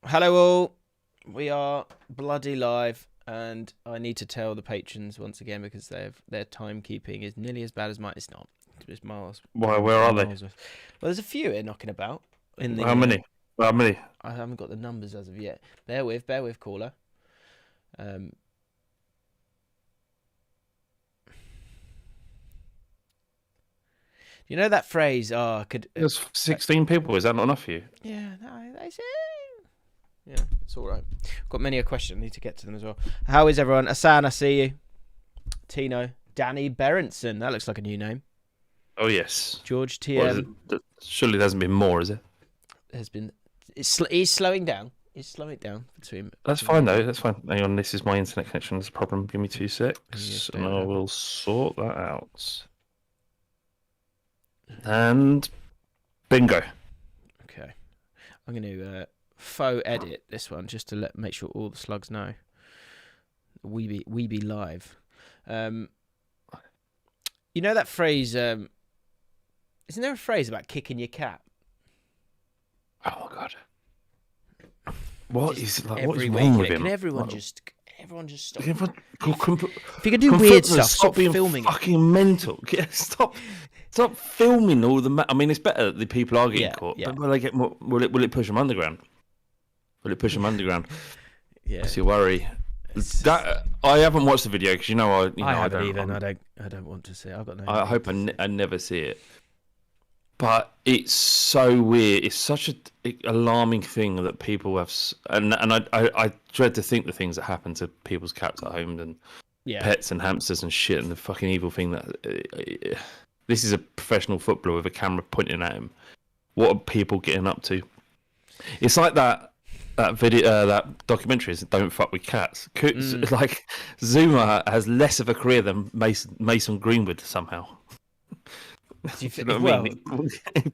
Hello all, we are bloody live, and I need to tell the patrons once again because their timekeeping is nearly as bad as mine. It's not. It's miles. Why? Where are they? Well, there's a few here knocking about. In the How many? How many? I haven't got the numbers as of yet. Bear with, caller. You know that phrase? Oh, I could. There's 16 people. Is that not enough for you? Yeah, no, that's it. Yeah, it's all right. Got many a question. Need to get to them as well. How is everyone? Asan, I see you. Tino, Danny Berenson. That looks like a new name. Oh yes. George TM. Surely there hasn't been more, is it? Has been. He's slowing down. He's slowing it down between. That's fine though. That's fine. Hang on. This is my internet connection. There's a problem. Give me 2 secs, and I will sort that out. And bingo. Okay, I'm going to faux edit this one just to make sure all the slugs know. We be live. You know that phrase? Isn't there a phrase about kicking your cat? Oh my god. What is wrong with him? Can everyone just stop? If you can do weird stuff, stop being filming. Fucking mental. Yeah, stop filming all the. I mean, it's better that the people are getting caught. Yeah. But will they get more? Will it push them underground? Will it push them underground? Yeah. That's your worry. That I haven't watched the video because I haven't even. I don't want to see it. I've got no. I hope I never see it. But it's so weird. It's such an alarming thing that people have, and I dread to think the things that happen to people's cats at home and pets and hamsters and shit, and the fucking evil thing that this is a professional footballer with a camera pointing at him. What are people getting up to? It's like that video, that documentary is "Don't Fuck with Cats." Like Zuma has less of a career than Mason Greenwood somehow. You know what I mean?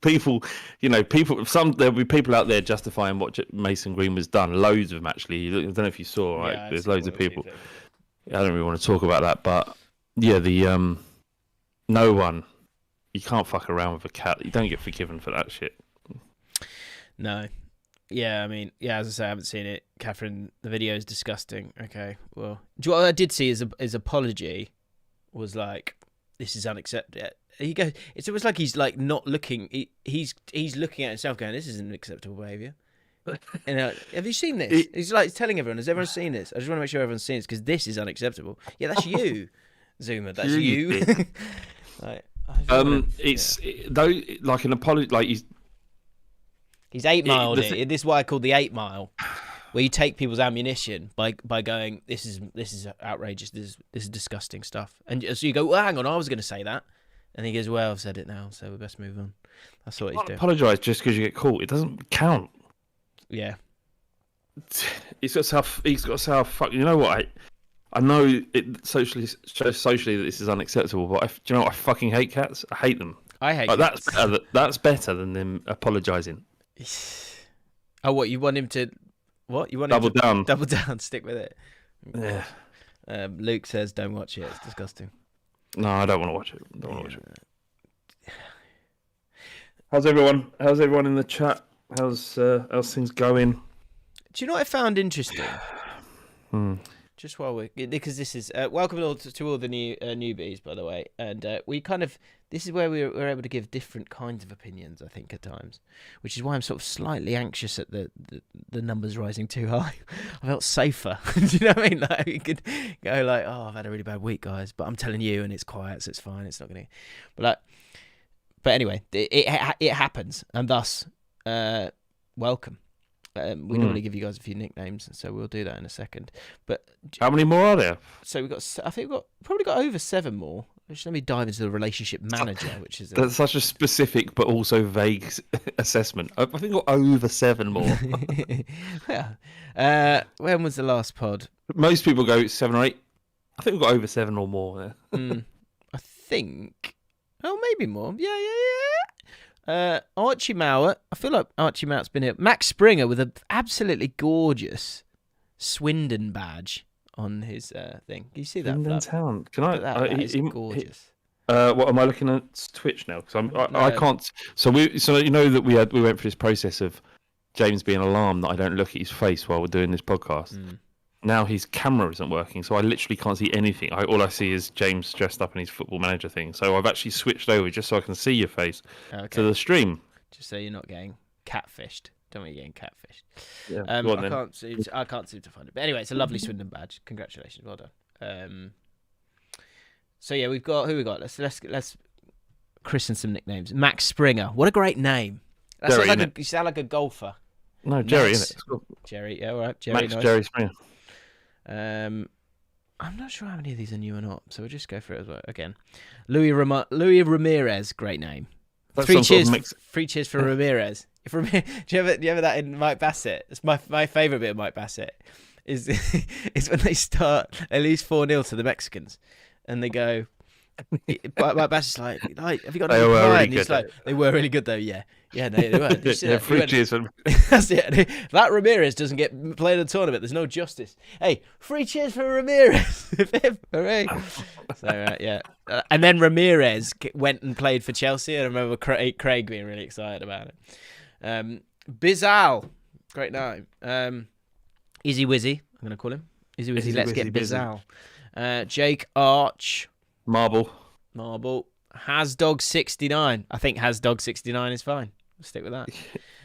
People, there'll be people out there justifying what Mason Greenwood's done. Loads of them, actually. I don't know if you saw, right? Yeah, there's loads of people. I don't really want to talk about that, but yeah, no one, you can't fuck around with a cat. You don't get forgiven for that shit. No. Yeah, I mean, as I say, I haven't seen it. Catherine, the video is disgusting. Okay, well, what I did see his apology was like, this is unacceptable. He goes, it's almost like he's like not looking. He's looking at himself, going, "This isn't acceptable behaviour." And have you seen this? He's like telling everyone, "Has everyone seen this?" I just want to make sure everyone's seen this because this is unacceptable. Yeah, that's you, Zuma. That's you. Though, like an apology, like he's 8 Mile. This is why I call the 8 Mile, where you take people's ammunition by going, "This is outrageous. This is disgusting stuff," and so you go, "Well, hang on, I was going to say that." And he goes, "Well, I've said it now, so we best move on." That's what he's doing. Apologise just because you get caught. It doesn't count. Yeah. He's got to say how fuck. You know what? I know it socially that this is unacceptable, but do you know what? I fucking hate cats. I hate them. I hate cats. That's better than them apologising. Oh, what you want him to? What you want? Double down. Double down. Stick with it. Yeah. Luke says, "Don't watch it. It's disgusting." No, I don't want to watch it. How's everyone in the chat? How's things going? Do you know what I found interesting? Just while because this is welcome to all the new newbies, by the way, and this is where we're able to give different kinds of opinions, I think, at times, which is why I'm sort of slightly anxious at the numbers rising too high. I felt safer. Do you know what I mean? Like you could go like, "Oh, I've had a really bad week, guys," but I'm telling you, and it's quiet, so it's fine. It's not going to. But anyway, it happens, and thus, welcome. We normally give you guys a few nicknames, so we'll do that in a second. But how many more are there? So I think we've probably got over 7 more. Just let me dive into the relationship manager, which is that's such a specific but also vague assessment. I think we've got over 7 more. Yeah. When was the last pod? Most people go 7 or 8. I think we've got over 7 or more there. I think. Oh, maybe more. Yeah. Archie Mauer. I feel like Archie Mauer's been here. Max Springer with an absolutely gorgeous Swindon badge on his thing. Can you see that? Swindon Town. Can I? That is gorgeous. What am I looking at Twitch now? Because I can't. So you know that we went through this process of James being alarmed that I don't look at his face while we're doing this podcast. Now his camera isn't working, so I literally can't see anything. All I see is James dressed up in his football manager thing. So I've actually switched over just so I can see your face to the stream. Just so you're not getting catfished. Don't want you getting catfished. Yeah, I can't seem to find it. But anyway, it's a lovely Swindon badge. Congratulations, well done. So yeah, we've got who we got. Let's christen some nicknames. Max Springer. What a great name. You sound like a golfer. No, Jerry, isn't it? Jerry, yeah, all right. Jerry, Max nice. Jerry Springer. I'm not sure how many of these are new or not, so we'll just go for it as well. Again, Louis Ramirez, great name. That's 3 cheers for Ramirez. Do you ever that in Mike Bassett? It's my favourite bit of Mike Bassett is when they lose 4-0 to the Mexicans, and they go. Mike Bassett's like, have you got any pride? And he's like, they were really good though. Yeah, no, they were. Yeah, 3 cheers for. That's it. That Ramirez doesn't get played in the tournament. There's no justice. Hey, 3 cheers for Ramirez. Hooray. So yeah, and then Ramirez went and played for Chelsea. And I remember Craig being really excited about it. Bizal, great name. Easy Wizzy, I'm going to call him. Easy Wizzy, let's get Bizal. Jake Arch. Marble. Hasdog 69. I think Hasdog 69 is fine. We'll stick with that.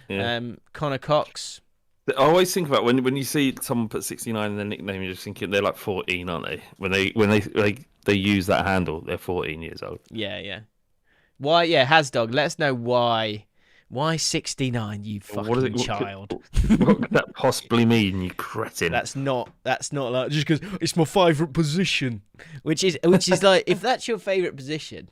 Yeah. Connor Cox. I always think about when you see someone put 69 in their nickname, you're just thinking they're like 14, aren't they? When they use that handle, they're 14 years old. Yeah. Why? Yeah, Hasdog. Let us know why. Why 69, you fucking child? What could that possibly mean, you cretin? That's not like just because it's my favourite position, which is like if that's your favourite position.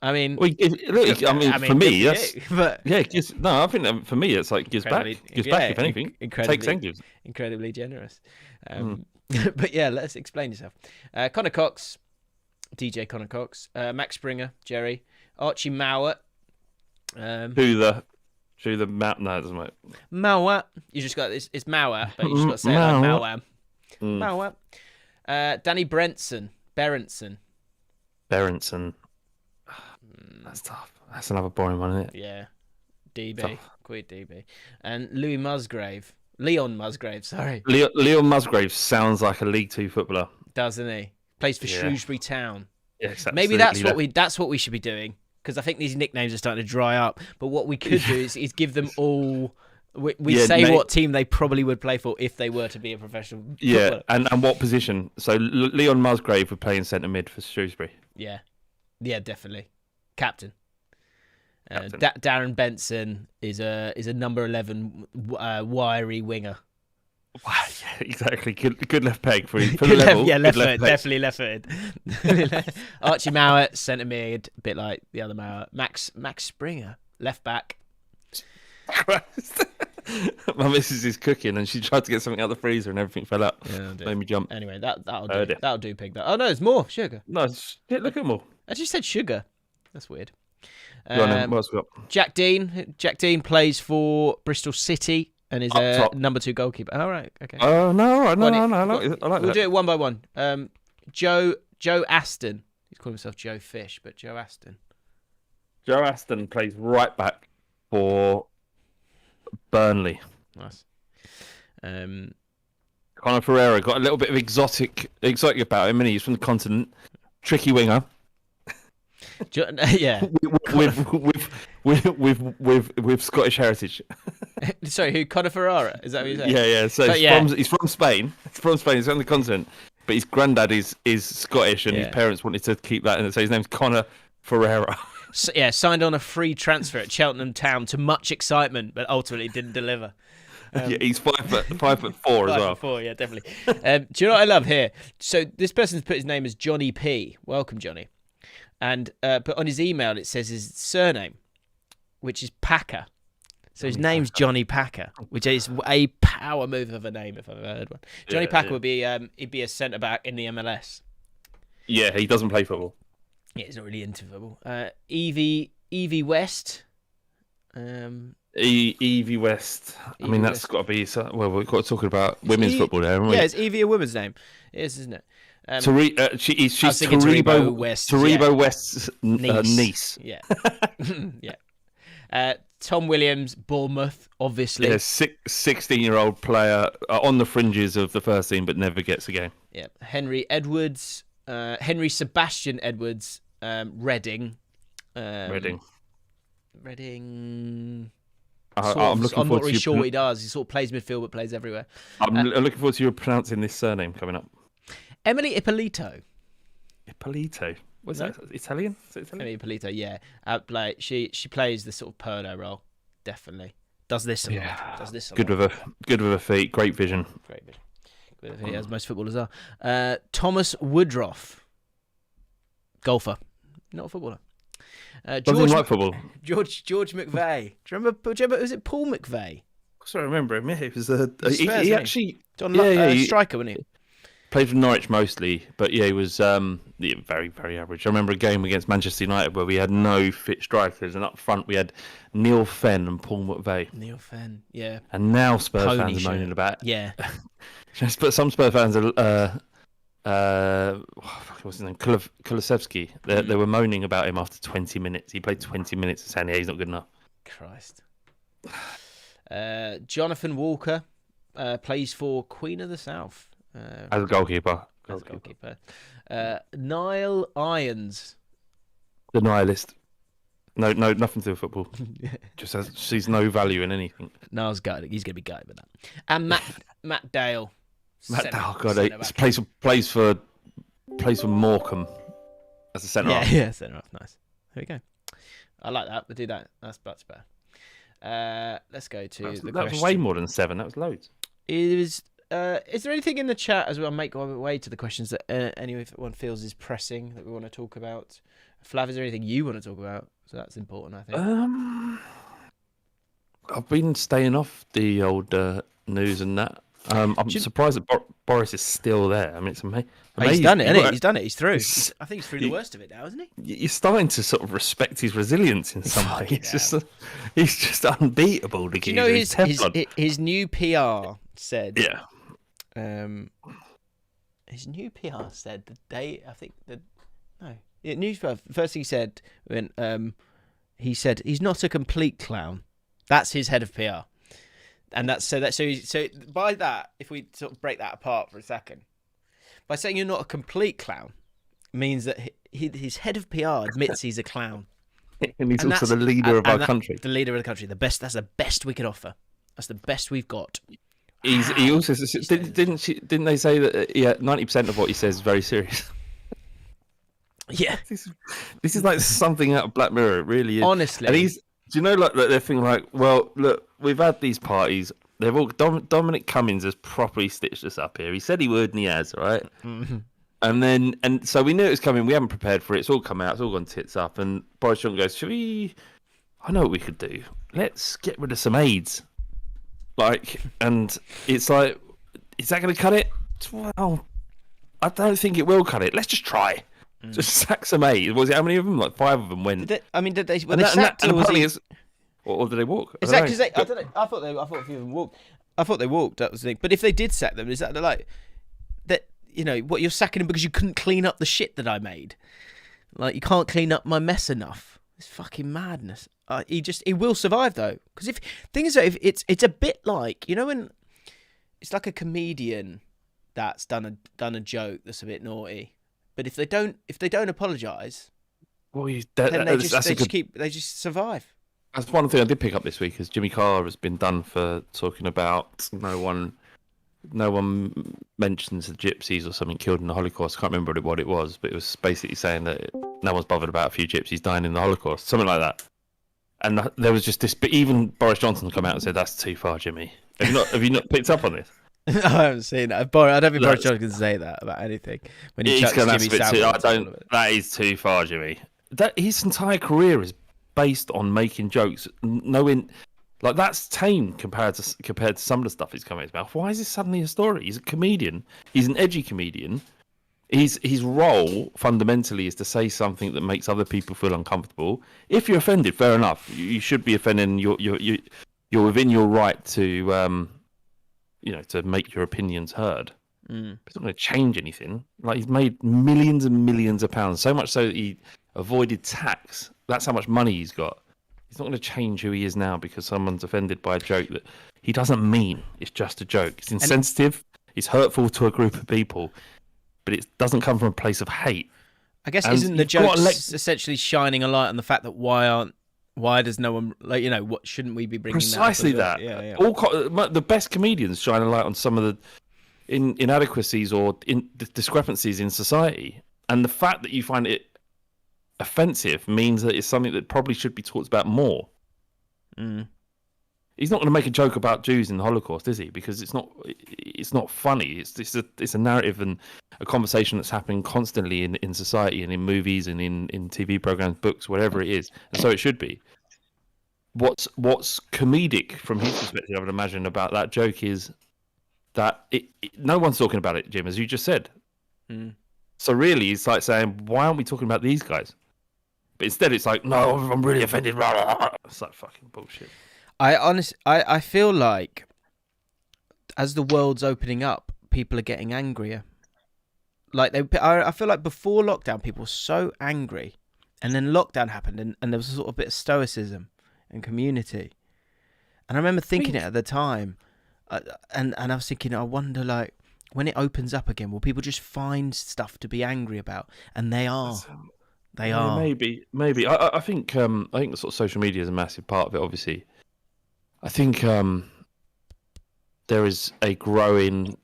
I mean, for me, yes, but yeah, I think for me it's like gives back if anything. Incredibly generous. But yeah, let's explain yourself. Connor Cox, DJ Connor Cox, Max Springer, Jerry, Archie Mowat. To the map. No, it doesn't matter. Mowat. You just got this. It's Mowat, but you just got to say it like Mowat. Mowat. Danny Berenson. That's tough. That's another boring one, isn't it? Yeah. DB. Quid DB. And Leon Musgrave. Sorry. Leon Musgrave sounds like a League Two footballer, doesn't he? Plays for Shrewsbury Town. Yes, maybe that's what we should be doing. Because I think these nicknames are starting to dry up. But what we could do is give them all. We say what team they probably would play for if they were to be a professional footballer. and what position. So Leon Musgrave would play in centre mid for Shrewsbury. Yeah, definitely. Captain. Darren Benson is a number 11 wiry winger. Wow, yeah, exactly. Good left peg for the level. Left foot, definitely left footed. Archie Mowat, centre mid, a bit like the other Mowat. Max Springer, left back. Christ. My missus is cooking and she tried to get something out of the freezer and everything fell out. Yeah, made me jump. Anyway, that'll do. That'll do, pig. Oh no, there's more sugar. No, look at more. I just said sugar. That's weird. What else we got? Jack Dean plays for Bristol City. And is a number 2 goalkeeper. Oh, right. Okay. Oh, no, all right. No, I like we'll that. do it one by one. Joe Aston. He's calling himself Joe Fish, but Joe Aston. Joe Aston plays right back for Burnley. Nice. Conor Ferreira got a little bit of exotic about him, and he's from the continent. Tricky winger. Yeah. with Scottish heritage. Sorry, who? Conor Ferreira? Is that what you're saying? Yeah. So he's from Spain. He's from Spain. He's on the continent, but his granddad is Scottish, and his parents wanted to keep that. And so his name's Conor Ferreira. So, signed on a free transfer at Cheltenham Town to much excitement, but ultimately didn't deliver. He's 5'4" as well. 5'4", yeah, definitely. Do you know what I love here? So this person's put his name as Johnny P. Welcome, Johnny. And but on his email it says his surname, which is Packer. So his name's Johnny Packer, which is a power move of a name if I've ever heard one. Johnny Packer would be he'd be a centre back in the MLS. Yeah, he doesn't play football. Yeah, he's not really into football. Evie West. Evie West. I mean, that's got to be. Well, we've got to talk about women's football there, haven't we? Yeah, is Evie a woman's name? It is, isn't it? She's Taribo West's niece. Yeah. Yeah. Tom Williams, Bournemouth, obviously. Yeah, 16-year-old player on the fringes of the first team, but never gets a game. Yeah, Henry Sebastian Edwards, Reading. Reading. I'm looking not really sure what he does. He sort of plays midfield, but plays everywhere. I'm looking forward to you pronouncing this surname coming up. Emily Ippolito. Ippolito. What's that? Italian? Is it Italian? Emily Ippolito, yeah. She plays the sort of Perno role, definitely. Does this a lot. Does this a good lot. Good with her feet. Great vision. Great vision. As most footballers are. Thomas Woodruff. Golfer. Not a footballer. Doesn't like football. George McVeigh. Do you remember? Was it Paul McVeigh? I remember him. Yeah, he was he actually striker, wasn't he? Played for Norwich mostly, but yeah, he was very, very average. I remember a game against Manchester United where we had no fit strikers, and up front we had Neil Fenn and Paul McVeigh. Neil Fenn, yeah. And now Spurs fans are moaning about it. Yeah. But some Spurs fans are. What's his name? Kulusevski. They were moaning about him after 20 minutes. He played 20 minutes and saying, he's not good enough. Christ. Jonathan Walker plays for Queen of the South. As a goalkeeper. Niall Irons. The nihilist. No, nothing to do with football. Just sees no value in anything. Niall's gutted. He's going to be gutted with that. And Matt Dale. Plays for Morecambe as a centre half. Yeah, centre half. Nice. There we go. I like that. We'll do that. That's better. Let's go to the question. That was way more than 7. That was loads. Is there anything in the chat as well? I'll make my way to the questions that anyone feels is pressing that we want to talk about. Flav, is there anything you want to talk about? So that's important, I think. I've been staying off the old news and that. I'm surprised that Boris is still there. I mean, it's amazing. He's done it, hasn't he? He's done it. He's through. I think he's through the worst of it now, isn't he? You're starting to sort of respect his resilience in some way. He's just unbeatable. Do you know his new PR said? Yeah. His new PR said the day. I think news. First thing he said when he said he's not a complete clown. That's his head of PR. And so by that, if we sort of break that apart for a second, by saying you're not a complete clown, means that his head of PR admits he's a clown, and he's also the leader of our country. The leader of the country, the best. That's the best we could offer. That's the best we've got. He also didn't they say that 90% of what he says is very serious. Yeah, this is like something out of Black Mirror. It really is. Honestly, and do you know, like they're thinking, like, well, look, we've had these parties. They've all Dominic Cummings has properly stitched us up here. He said he would, and he has, right? Mm-hmm. And so we knew it was coming. We haven't prepared for it. It's all come out. It's all gone tits up. And Boris Johnson goes, "Should we? I know what we could do. Let's get rid of some AIDS." And it's like, is that going to cut it? Well, I don't think it will cut it. Let's just try. Just sack some AIDS. Was it how many of them? Like 5 of them went. Did they sacked, or did they walk? Is that because I don't know. I thought a few of them walked. I thought they walked. That was the thing. But if they did sack them, is that like that? You know what? You're sacking them because you couldn't clean up the shit that I made. Like you can't clean up my mess enough. It's fucking madness. He will survive though. Because if it's a bit like, you know, when it's like a comedian that's done a joke that's a bit naughty, but if they don't apologise, well, they just survive. That's one thing I did pick up this week is Jimmy Carr has been done for talking about no one mentions the gypsies or something killed in the Holocaust. I can't remember what it was, but it was basically saying that no one's bothered about a few gypsies dying in the Holocaust, something like that. And there was just this, but even Boris Johnson come out and said, "That's too far, Jimmy." Have you not picked up on this? I haven't seen that. I don't think Boris Johnson can say that about anything. When he chucks Jimmy that is too far, Jimmy. His entire career is based on making jokes, knowing like that's tame compared to some of the stuff he's come out his mouth. Why is this suddenly a story? He's a comedian. He's an edgy comedian. His role fundamentally is to say something that makes other people feel uncomfortable. If you're offended, fair enough. You should be offended. And you're within your right to to make your opinions heard. It's not going to change anything. Like he's made millions and millions of pounds, so much so that he avoided tax. That's how much money he's got. He's not going to change who he is now because someone's offended by a joke that he doesn't mean. It's just a joke. It's insensitive. It's hurtful to a group of people, but it doesn't come from a place of hate. I guess isn't the joke essentially shining a light on the fact that why does no one what shouldn't we be bringing precisely that? Yeah. The best comedians shine a light on some of the inadequacies or discrepancies in society, and the fact that you find it offensive means that it's something that probably should be talked about more. He's not going to make a joke about Jews in the Holocaust, is he? Because it's not funny. It's a narrative and a conversation that's happening constantly in society and in movies and in TV programs, books, whatever it is. And so it should be. What's comedic from his perspective, I would imagine, about that joke is that no one's talking about it, Jim, as you just said. So really, it's like saying, why aren't we talking about these guys? But instead, it's like, no, I'm really offended. It's like fucking bullshit. I feel like as the world's opening up, people are getting angrier. Like I feel like before lockdown, people were so angry, and then lockdown happened, and there was a sort of bit of stoicism and community. And I remember thinking it at the time, and I was thinking, I wonder, like, when it opens up again, will people just find stuff to be angry about? And they are. They are. Maybe. I think the sort of social media is a massive part of it. Obviously, I think there is a growing.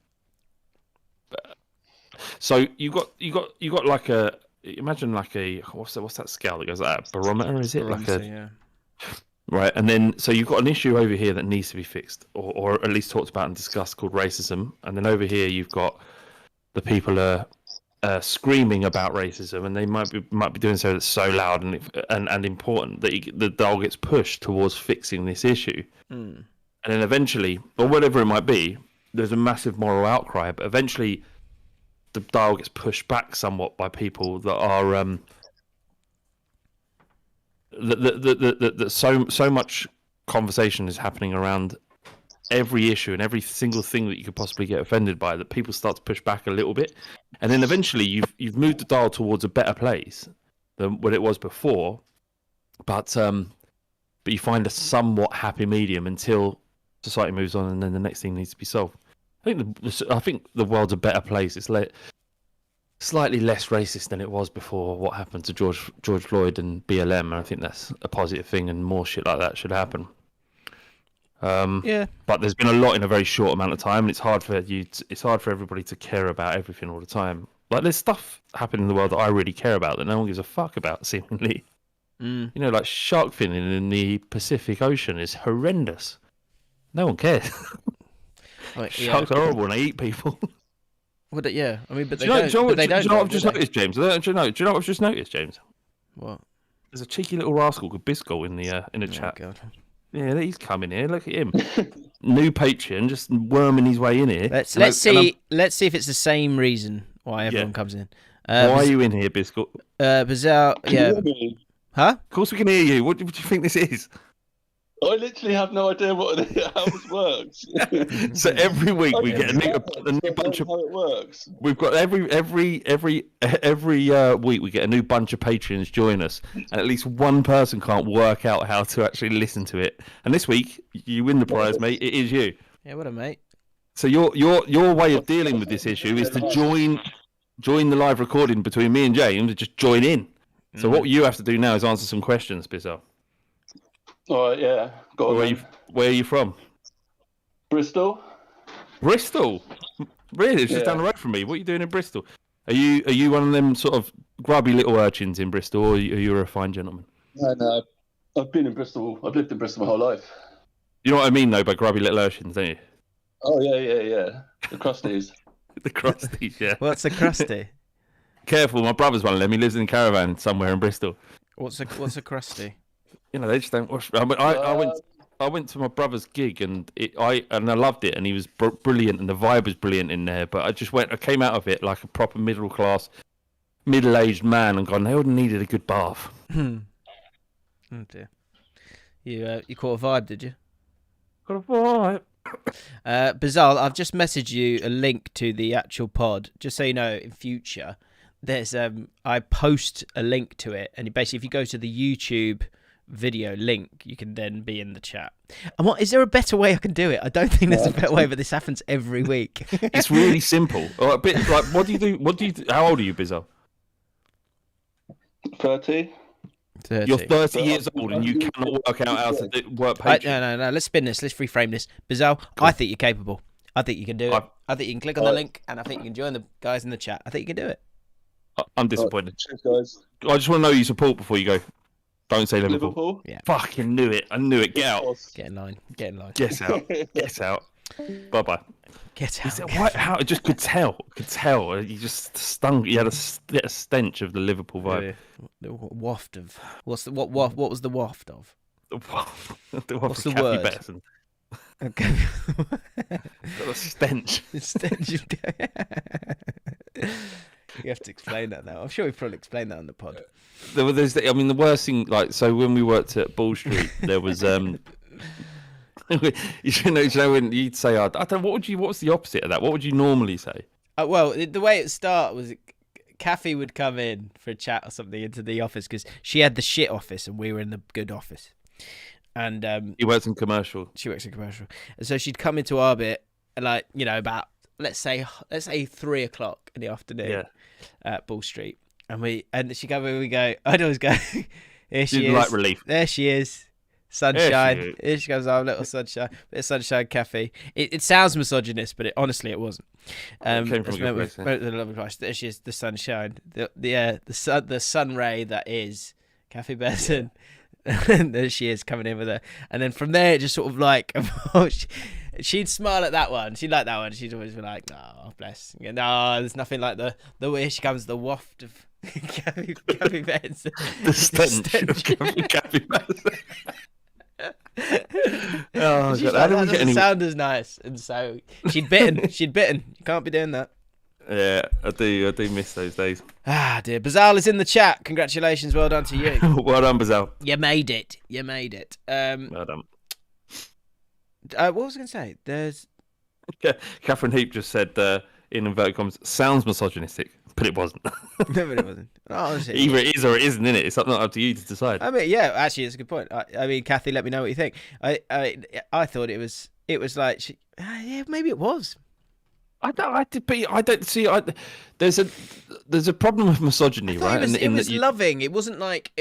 So you got like a imagine like a what's that scale that goes like that? Barometer, is it? Barometer, like a yeah. Right, and then so you've got an issue over here that needs to be fixed, or at least talked about and discussed, called racism, and then over here you've got the people are screaming about racism, and they might be doing so that's so loud and important that the dial gets pushed towards fixing this issue, and then eventually, or whatever it might be, there's a massive moral outcry, but eventually the dial gets pushed back somewhat by people that are that so much conversation is happening around every issue and every single thing that you could possibly get offended by, that people start to push back a little bit, and then eventually you've moved the dial towards a better place than what it was before, but you find a somewhat happy medium until society moves on, and then the next thing needs to be solved. I think the world's a better place. It's slightly less racist than it was before what happened to George Floyd and BLM, and I think that's a positive thing, and more shit like that should happen. Yeah. But there's been a lot in a very short amount of time, and it's hard for everybody to care about everything all the time. Like, there's stuff happening in the world that I really care about that no one gives a fuck about, seemingly. You know, like shark finning in the Pacific Ocean is horrendous. No one cares. Sharks are horrible and they eat people. Well, yeah, I mean, but they don't. Do you know what I've just noticed, James? Do you know what I've just noticed, James? What? There's a cheeky little rascal called Biscoe in the chat. God. Yeah, he's coming here. Look at him. New Patreon, just worming his way in here. Let's see if it's the same reason why everyone comes in. Why are you in here, Biscoe? Bizarre. Yeah. Huh? Of course we can hear you. What do you think this is? I literally have no idea how this works. So every week we get a new bunch of. How it works. We've got every week we get a new bunch of patrons join us, and at least one person can't work out how to actually listen to it. And this week you win the prize, mate. It is you. Yeah, what a mate. So your way of dealing with this issue is to join the live recording between me and James and just join in. So what you have to do now is answer some questions, Bizarre. All right, yeah. Where are you from? Bristol. Bristol? Really? It's just down the road from me. What are you doing in Bristol? Are you one of them sort of grubby little urchins in Bristol, or are you a fine gentleman? No. I've been in Bristol. I've lived in Bristol my whole life. You know what I mean, though, by grubby little urchins, don't you? Oh, yeah. The crusties. The crusties, yeah. What's a crusty? Careful, my brother's one of them. He lives in a caravan somewhere in Bristol. What's a crusty? You know, they just don't wash. I went to my brother's gig and I loved it, and he was brilliant, and the vibe was brilliant in there. But I came out of it like a proper middle-aged man, and gone, they all needed a good bath. Oh dear. You caught a vibe, did you? Got a vibe. Bizarre, I've just messaged you a link to the actual pod, just so you know in future. There's I post a link to it, and basically if you go to the YouTube video link, you can then be in the chat. And what is there a better way I can do it? I don't think there's a better way, but this happens every week. It's really simple. Or a bit like, what do you do? How old are you, Bizzo? 30. 30. You're 30 years old and you cannot work out how to work Patreon. No. Let's spin this. Let's reframe this. Bizarre, cool. I think you're capable. I think you can do it. I think you can click on the link, and I think you can join the guys in the chat. I think you can do it. I'm disappointed. Cheers, guys. I just want to know your support before you go. Don't say Liverpool. Yeah. Fucking knew it. I knew it. Get out. Get in line. Get in line. Get out. Get out. Bye-bye. Get out. How? I just could tell. You just stung. You had a stench of the Liverpool vibe. The waft of. What was the waft of? What's the word? Betterson. Okay. Got a stench. You have to explain that now. I'm sure we've probably explained that on the pod. The worst thing, like, so when we worked at Ball Street, there was you know when you'd say, I don't know, what's the opposite of that? What would you normally say? Well, the way it started was Kathy would come in for a chat or something into the office because she had the shit office and we were in the good office. And he works in commercial. She works in commercial, and so she'd come into our bit, like, you know, about let's say 3 o'clock in the afternoon at Ball Street, and she come in, we go. I'd always go, here she is, like relief. There she is, sunshine. Here she goes, our little sunshine, bit of sunshine cafe. It sounds misogynist, but honestly it wasn't. Came from a good place. There she is, the sunshine, the sun ray that is Kathy Benson. And there she is coming in with her, and then from there it just sort of like she'd smile at that one, she'd like that one, she'd always be like, oh bless, no, there's nothing like the way she comes, the waft of Kathy Benson, the stench of Kathy Benson. Oh, God, that doesn't sound as nice, and so she'd bitten. You can't be doing that. Yeah, I do miss those days. Ah, dear. Bazal is in the chat. Congratulations. Well done to you. Well done, Bazal. You made it. Well done. What was I going to say? There's... Catherine Heap just said, in inverted commas, sounds misogynistic, but it wasn't. No, but it wasn't. Honestly, either it is or it isn't, innit? It's not up to you to decide. I mean, yeah, actually, it's a good point. I mean, Kathy, let me know what you think. I thought it was like... yeah, maybe it was. I don't see. There's a problem with misogyny, right? It was loving. It wasn't like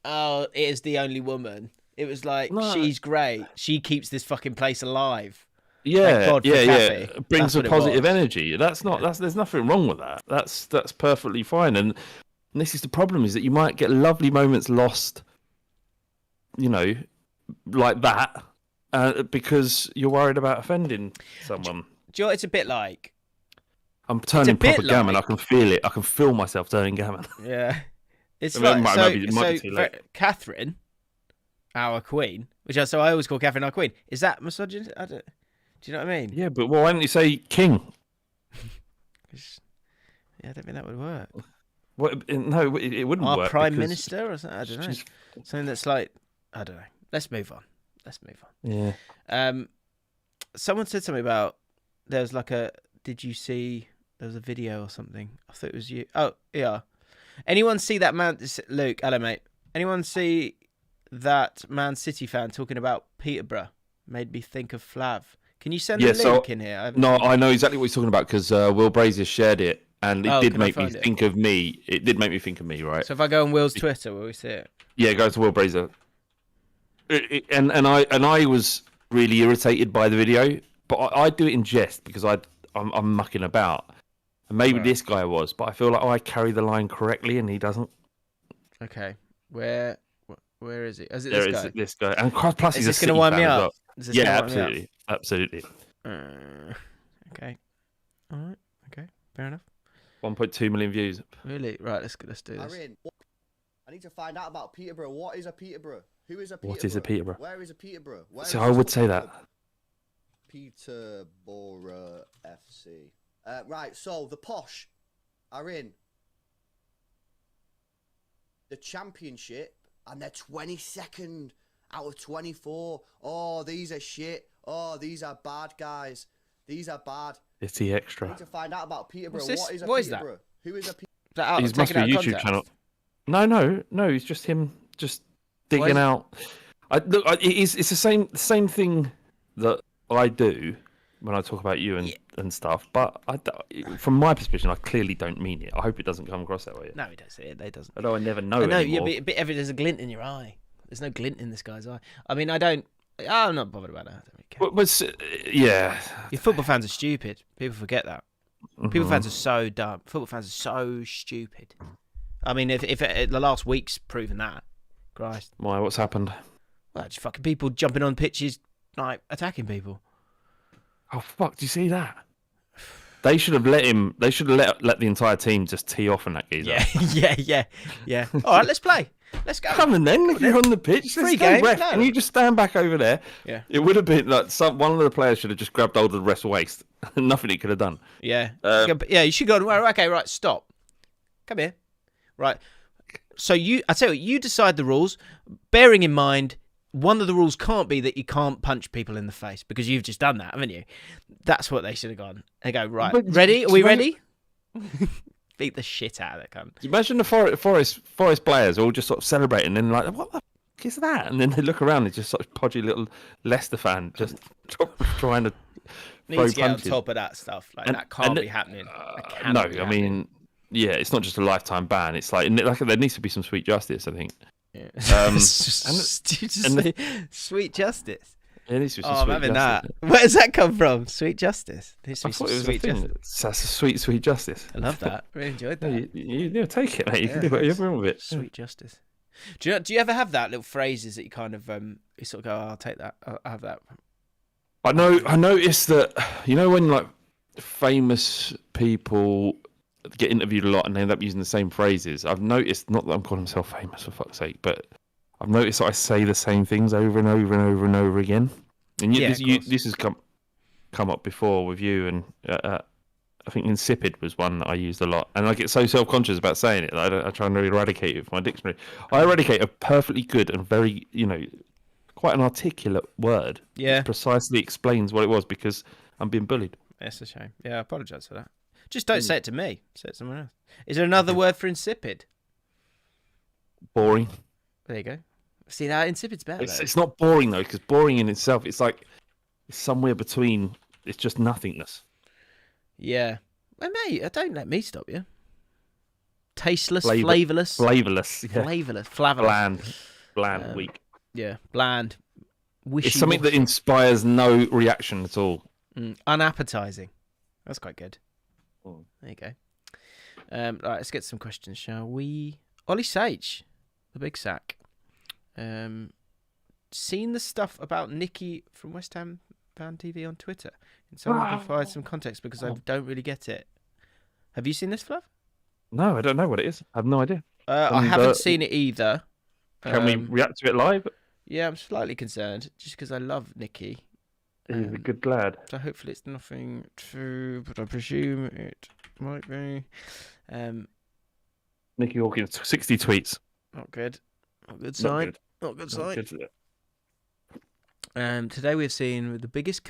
oh, it is the only woman. It was like she's great. She keeps this fucking place alive. Yeah, yeah. It brings a positive energy. There's nothing wrong with that. That's perfectly fine. And this is the problem: is that you might get lovely moments lost, you know, like that, because you're worried about offending someone. Do you know what it's a bit like? I'm turning proper gammon. I can feel it. I can feel myself turning gammon. Yeah. It's Catherine, our queen, I always call Catherine our queen. Is that misogynist? Do you know what I mean? Yeah, but why don't you say king? Yeah, I don't think that would work. No, it wouldn't work. Our prime minister or something? I don't know. Something that's like, I don't know. Let's move on. Yeah. Someone said something about, there was like did you see, there was a video or something. I thought it was you. Oh, yeah. Anyone see that Luke, hello mate. Anyone see that Man City fan talking about Peterborough? Made me think of Flav. Can you send the link in here? I know exactly what he's talking about because Will Brazier shared it and it did make me think of me. It did make me think of me, right? So if I go on Will's Twitter, will we see it? Yeah, go to Will Brazier. And I was really irritated by the video. But I do it in jest because I'm mucking about. And maybe this guy was, but I feel like I carry the line correctly and he doesn't. Okay. Where is he? Is it this guy? This guy. And plus he's a City fan wind me up? Well. Yeah, absolutely. Okay. All right. Okay. Fair enough. 1.2 million views. Really? Right, let's do this. I need to find out about Peterborough. What is a Peterborough? Who is a Peterborough? What is a Peterborough? Where is a Peterborough? So I would say that. Peterborough FC. Right, so the Posh are in the Championship and they're 22nd out of 24. Oh, these are shit. Oh, these are bad, guys. These are bad. It's the extra. I need to find out about Peterborough. What is Peterborough? That? Who is a Peterborough? He must be a YouTube channel. No. It's just him. Just digging out. It's the same thing that I do when I talk about you and stuff. But from my perspective, I clearly don't mean it. I hope it doesn't come across that way. No, he don't see it. It doesn't. Although I never know. No, anymore. yeah, but there's a glint in your eye. There's no glint in this guy's eye. I mean, I'm not bothered about that. I don't really care. But yeah, Your football fans are stupid. People forget that. People Mm-hmm. fans are so dumb. Football fans are so stupid. I mean, if the last week's proven that, Christ. Why? What's happened? Well, just fucking people jumping on pitches, like attacking people. Oh fuck! Do you see that? They should have let him. They should have let the entire team just tee off on that geezer. Yeah. All right, let's play. Let's go. Come on then, you're on the pitch. Free Let's go, game, ref. no. Can you just stand back over there? Yeah. It would have been like one of the players should have just grabbed hold of the ref's waist. Nothing he could have done. Yeah. You should go. Well, okay, right. Stop. Come here. Right. So I tell you what, you decide the rules, bearing in mind one of the rules can't be that you can't punch people in the face because you've just done that, haven't you? That's what they should have gone. They go, right, ready? Are we ready? Beat the shit out of that cunt. Imagine the Forest players all just sort of celebrating and like, what the f*** is that? And then they look around, it's just such a podgy little Leicester fan just trying to Need throw to get on punches. top of that stuff. Like that can't be happening. That cannot be I happening. mean, yeah, it's not just a lifetime ban. It's like there needs to be some sweet justice, I think. Yeah. Sweet justice. There needs to be some I'm sweet having justice. that. Where does that come from? Sweet justice. There needs to I be thought some it was a sweet thing. justice. That's a sweet justice. I love that. Really enjoyed that. You take it, mate. You can do whatever you want with it. Sweet justice. Do you ever have that little phrases that you kind of you sort of go, I'll take that. I'll have that. I noticed that, you know, when like famous people get interviewed a lot and they end up using the same phrases. I've noticed, not that I'm calling myself famous for fuck's sake, but I've noticed that I say the same things over and over and over and over again. And this has come up before with you, and I think insipid was one that I used a lot, and I get so self-conscious about saying it that I try and eradicate it from my dictionary. I eradicate a perfectly good and very, quite an articulate word. Yeah. That precisely explains what it was because I'm being bullied. That's a shame. Yeah, I apologise for that. Just don't say it to me. Say it to someone else. Is there another word for insipid? Boring. There you go. See, now insipid's better. It's not boring though, because boring in itself, it's somewhere between. It's just nothingness. Yeah. Well, mate, don't let me stop you. Tasteless, Flavourless. flavourless, Yeah. flavourless, flavorless. Bland, weak. Yeah, bland. Wishy. It's something that inspires no reaction at all. Unappetizing. That's quite good. Mm. There you go. Right, let's get some questions, shall we? Ollie Sage, the big sack. Seen the stuff about Nicky from West Ham Fan TV on Twitter? Can someone provide some context because I don't really get it. Have you seen this, Flav? No, I don't know what it is. I have no idea. I haven't seen it either. Can we react to it live? Yeah, I'm slightly concerned just because I love Nicky. He's a good lad. So hopefully it's nothing true, but I presume it might be. Nicky Hawkins, 60 tweets. Not good. Not good sign. Not good sign. Today we've seen the biggest.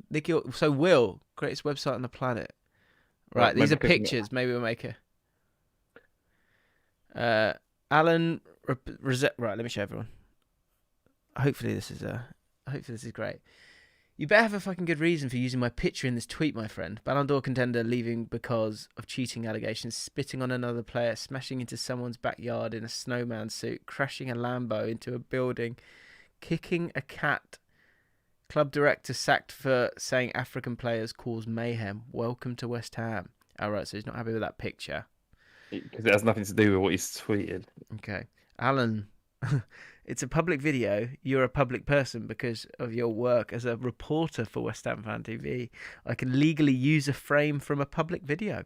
Nicky. So Will, greatest website on the planet. Right, these are pictures. Maybe we'll make a. Alan Rosette. Right, let me show everyone. Hopefully this is great. You better have a fucking good reason for using my picture in this tweet, my friend. Ballon d'Or contender leaving because of cheating allegations, spitting on another player, smashing into someone's backyard in a snowman suit, crashing a Lambo into a building, kicking a cat. Club director sacked for saying African players cause mayhem. Welcome to West Ham. All right, so he's not happy with that picture. Because it has nothing to do with what he's tweeted. Okay. Alan, it's a public video. You're a public person because of your work as a reporter for West Ham Fan TV. I can legally use a frame from a public video.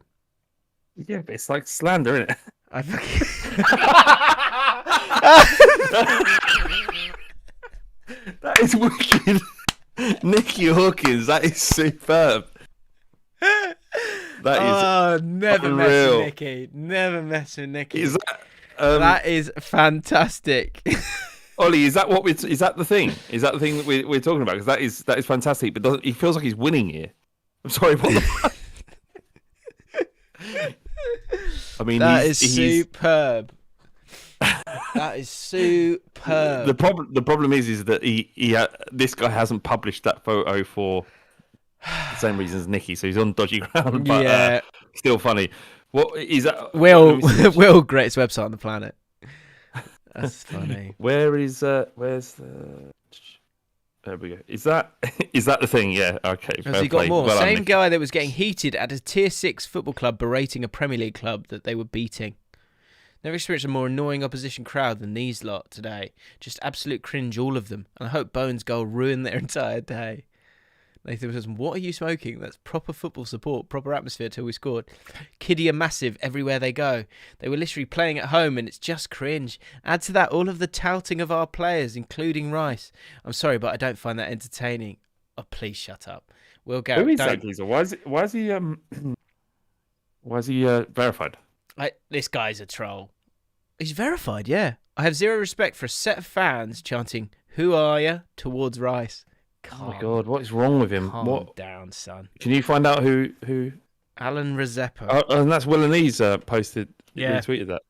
Yeah, but it's like slander, isn't it? I That is wicked. Nicky Hawkins, that is superb. That is never unreal. mess with Nicky. Never mess with Nicky. Is that that is fantastic. Ollie? Is that what is that the thing? Is that the thing that we're talking about? Because that is fantastic. But he feels like he's winning here. I'm sorry. What the fuck? I mean, that is superb. That is superb. The problem is that this guy hasn't published that photo for the same reason as Nicky, so he's on dodgy ground, but Yeah. still funny. What is that? Will, Let me see. Will, greatest website on the planet. That's funny. Where's the? There we go. Is that the thing? Yeah. Okay. Has fair he got play. more? Well done, Same Nicky. guy that was getting heated at a Tier 6 football club berating a Premier League club that they were beating. Never experienced a more annoying opposition crowd than these lot today. Just absolute cringe, all of them. And I hope Bowen's goal ruined their entire day. Nathan says, what are you smoking? That's proper football support, proper atmosphere till we scored. Kiddie are massive everywhere they go. They were literally playing at home and it's just cringe. Add to that all of the touting of our players, including Rice. I'm sorry, but I don't find that entertaining. Oh, please shut up. Will Garrett, Who is that geezer? Why is he verified? This guy's a troll. He's verified, yeah. I have zero respect for a set of fans chanting, "Who are you?" towards Rice. Oh my god, what is wrong with him? Calm down, son. Can you find out who? Alan Rezepa. Oh, and that's Will and E's posted. Yeah. Retweeted that.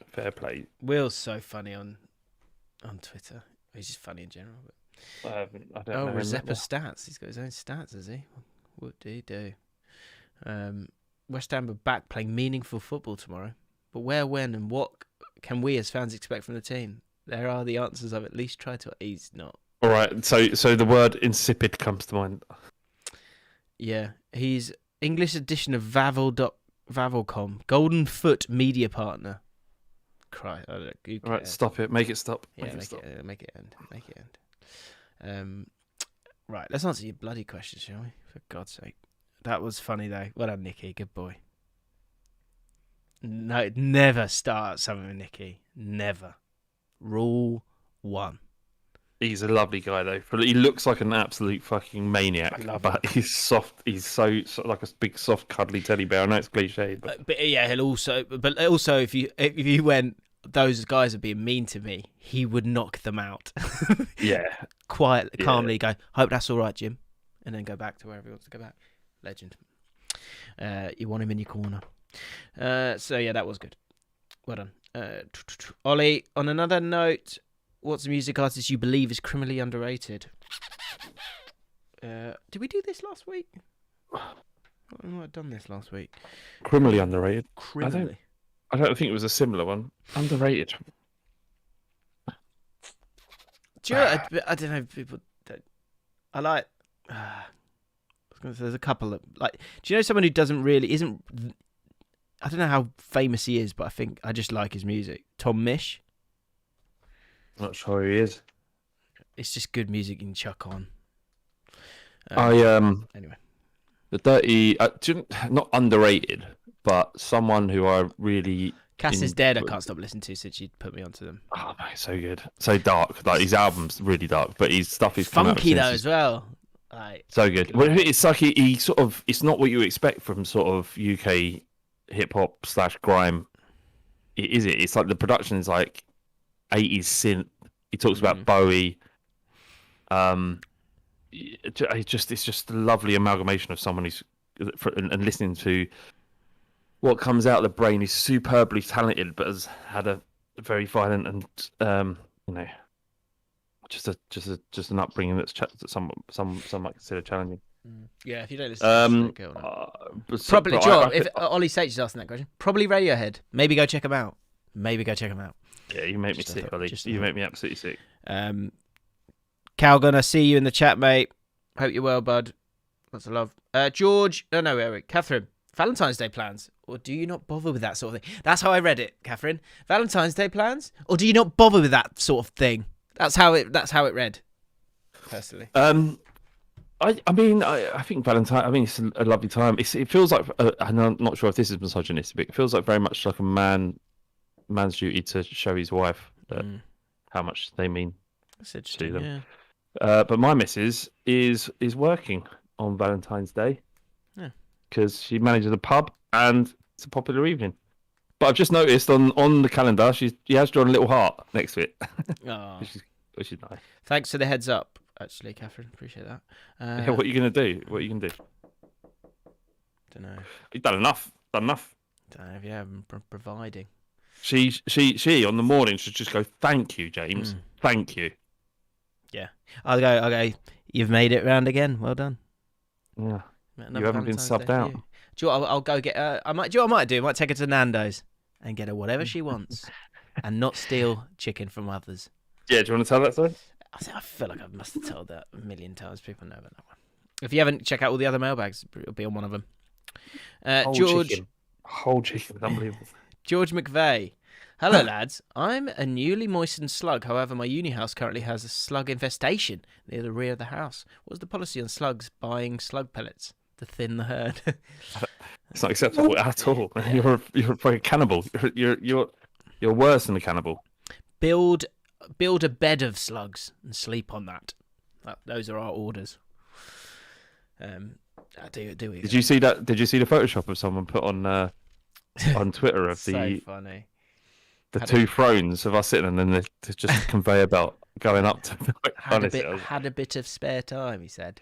Fair play. Will's so funny on Twitter. He's just funny in general. But... I don't know. Rezepa stats. He's got his own stats, has he? What do he do? West Ham are back playing meaningful football tomorrow. But where, when, and what can we as fans expect from the team? There are the answers I've at least tried to. He's not. All right, so the word insipid comes to mind. Yeah, he's English edition of Vavel.com, Golden Foot media partner. Cry. I don't know, All right, stop it. Make it stop. Yeah, make it end. Make it end. Right, let's answer your bloody question, shall we? For God's sake. That was funny, though. Well done, Nicky. Good boy. No, never start something with Nicky. Never. Rule 1. He's a lovely guy, though. He looks like an absolute fucking maniac, but he's soft. He's so like a big, soft, cuddly teddy bear. I know it's cliche, but yeah, he'll also. But also, if you went, those guys are being mean to me, he would knock them out. Yeah, quietly, calmly go. Hope that's all right, Jim, and then go back to wherever he wants to go back. Legend. You want him in your corner. So yeah, that was good. Well done, Ollie. On another note. What's a music artist you believe is criminally underrated? Did we do this last week? I might have done this last week. Criminally underrated. Criminally. I don't think it was a similar one. Underrated. Do you know, I don't know. People don't. I like. There's a couple of like. Do you know someone who isn't? I don't know how famous he is, but I just like his music. Tom Misch. Not sure who he is. It's just good music you can chuck on. Anyway, the dirty, not underrated, but someone who I really. Cass is Dead. I can't stop listening to since you put me onto them. Oh man, so good, so dark. Like his album's really dark, but his stuff is funky though as well. So good. Well, it's like he sort of. It's not what you expect from sort of UK hip hop / grime. Is it? It's like the production is like 80s synth. He talks about Bowie. It's just a lovely amalgamation of someone who's and listening to what comes out of the brain. Is superbly talented, but has had a very violent and just an upbringing that some might consider challenging. Yeah, if you don't listen, probably. If Ollie Sage is asking that question, probably Radiohead. Maybe go check them out. Yeah, you make me sick, Ollie. You make me absolutely sick. Calgon, I see you in the chat, mate. Hope you're well, bud. Lots of love. George, wait. Catherine, Valentine's Day plans, or do you not bother with that sort of thing? That's how I read it, Catherine. Valentine's Day plans, or do you not bother with that sort of thing? That's how it read. Personally. I think Valentine. I mean, it's a lovely time. It feels like, and I'm not sure if this is misogynistic, but it feels like very much like a man's duty to show his wife that how much they mean to them. Yeah. But my missus is working on Valentine's Day because she manages a pub and it's a popular evening. But I've just noticed on the calendar she has drawn a little heart next to it, which is nice. Thanks for the heads up, actually, Catherine. Appreciate that. What are you gonna do? Don't know. You've done enough. Don't know if I'm providing. She on the morning should just go, "Thank you, James. Thank you." Yeah. I'll go. You've made it round again. Well done. Yeah. Another You haven't been Valentine's Day subbed for out. you. Do you know what, I'll go get. I might. Do you know what I might do? I might take her to Nando's and get her whatever she wants, and not steal chicken from others. Yeah, do you want to tell that story? I feel like I must have told that a million times. People know about that one. If you haven't, check out all the other mailbags. It'll be on one of them. Whole chicken, unbelievable. George McVeigh. Hello, lads. I'm a newly moistened slug. However, my uni house currently has a slug infestation near the rear of the house. What's the policy on slugs buying slug pellets to thin the herd? It's not acceptable at all. You're a fucking cannibal. You're worse than a cannibal. Build a bed of slugs and sleep on that. Those are our orders. Do we? Did you see that? Did you see the Photoshop of someone put on Twitter of so funny. the two thrones of us sitting and then there's just a conveyor belt going up to the had a bit of spare time, he said.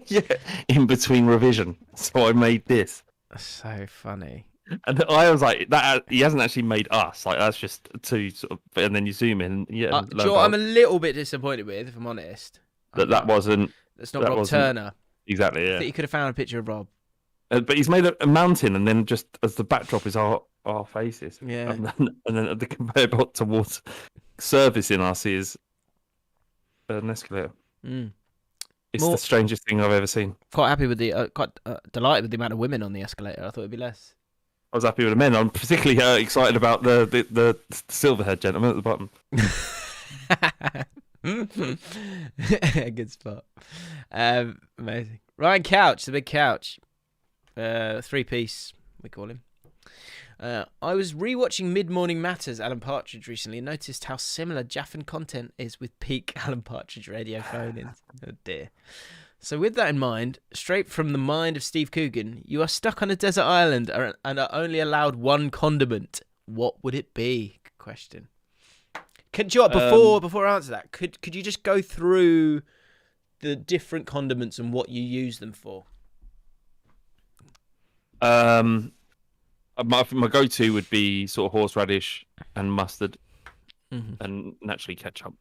Yeah, in between revision. So I made this. So funny. And I was like, that he hasn't actually made us. Like that's just two sort of, and then you zoom in. Yeah, do you know what I'm a little bit disappointed with, if I'm honest. That wasn't. That's not Rob Turner. Exactly. Yeah. I think you could have found a picture of Rob. But he's made a mountain, and then just as the backdrop is our faces. Yeah. And then the conveyor belt towards servicing us is an escalator. It's the strangest thing I've ever seen. Quite happy with delighted with the amount of women on the escalator. I thought it'd be less. I was happy with the men. I'm particularly excited about the silver-haired gentleman at the bottom. Good spot. Amazing. Ryan Couch, the big couch. 3-piece, we call him. I was rewatching Mid Morning Matters, Alan Partridge, recently and noticed how similar Jaffn content is with peak Alan Partridge radio phone-ins. Oh dear. So with that in mind, straight from the mind of Steve Coogan, you are stuck on a desert island and are only allowed one condiment. What would it be? Good question. Before I answer that, could you just go through the different condiments and what you use them for? My go-to would be sort of horseradish and mustard, and naturally ketchup.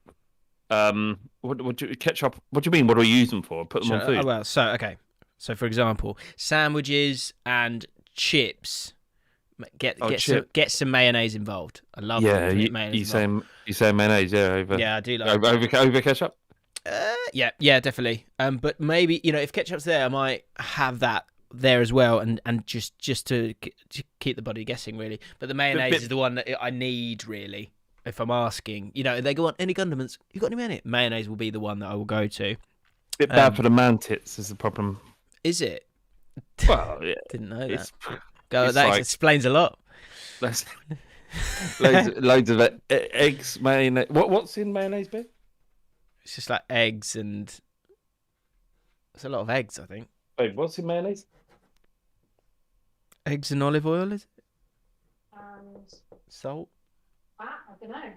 Ketchup? What do you mean? What do we use them for? Put them on food? So for example, sandwiches and chips. Get some mayonnaise involved. I love mayonnaise. You say mayonnaise, I do like over ketchup. Yeah, definitely. But maybe if ketchup's there, I might have that there as well, and just to keep the body guessing, really. But the mayonnaise is the one that I need, really. If I'm asking, they go on any condiments. You got any mayonnaise? Mayonnaise will be the one that I will go to. Bit bad for the man tits is the problem. Is it? Well, yeah. Didn't know that. That explains a lot. Loads of eggs, mayonnaise. What's in mayonnaise, babe? It's just like eggs and it's a lot of eggs, I think. Babe, what's in mayonnaise? Eggs and olive oil, is it? And salt. I don't know.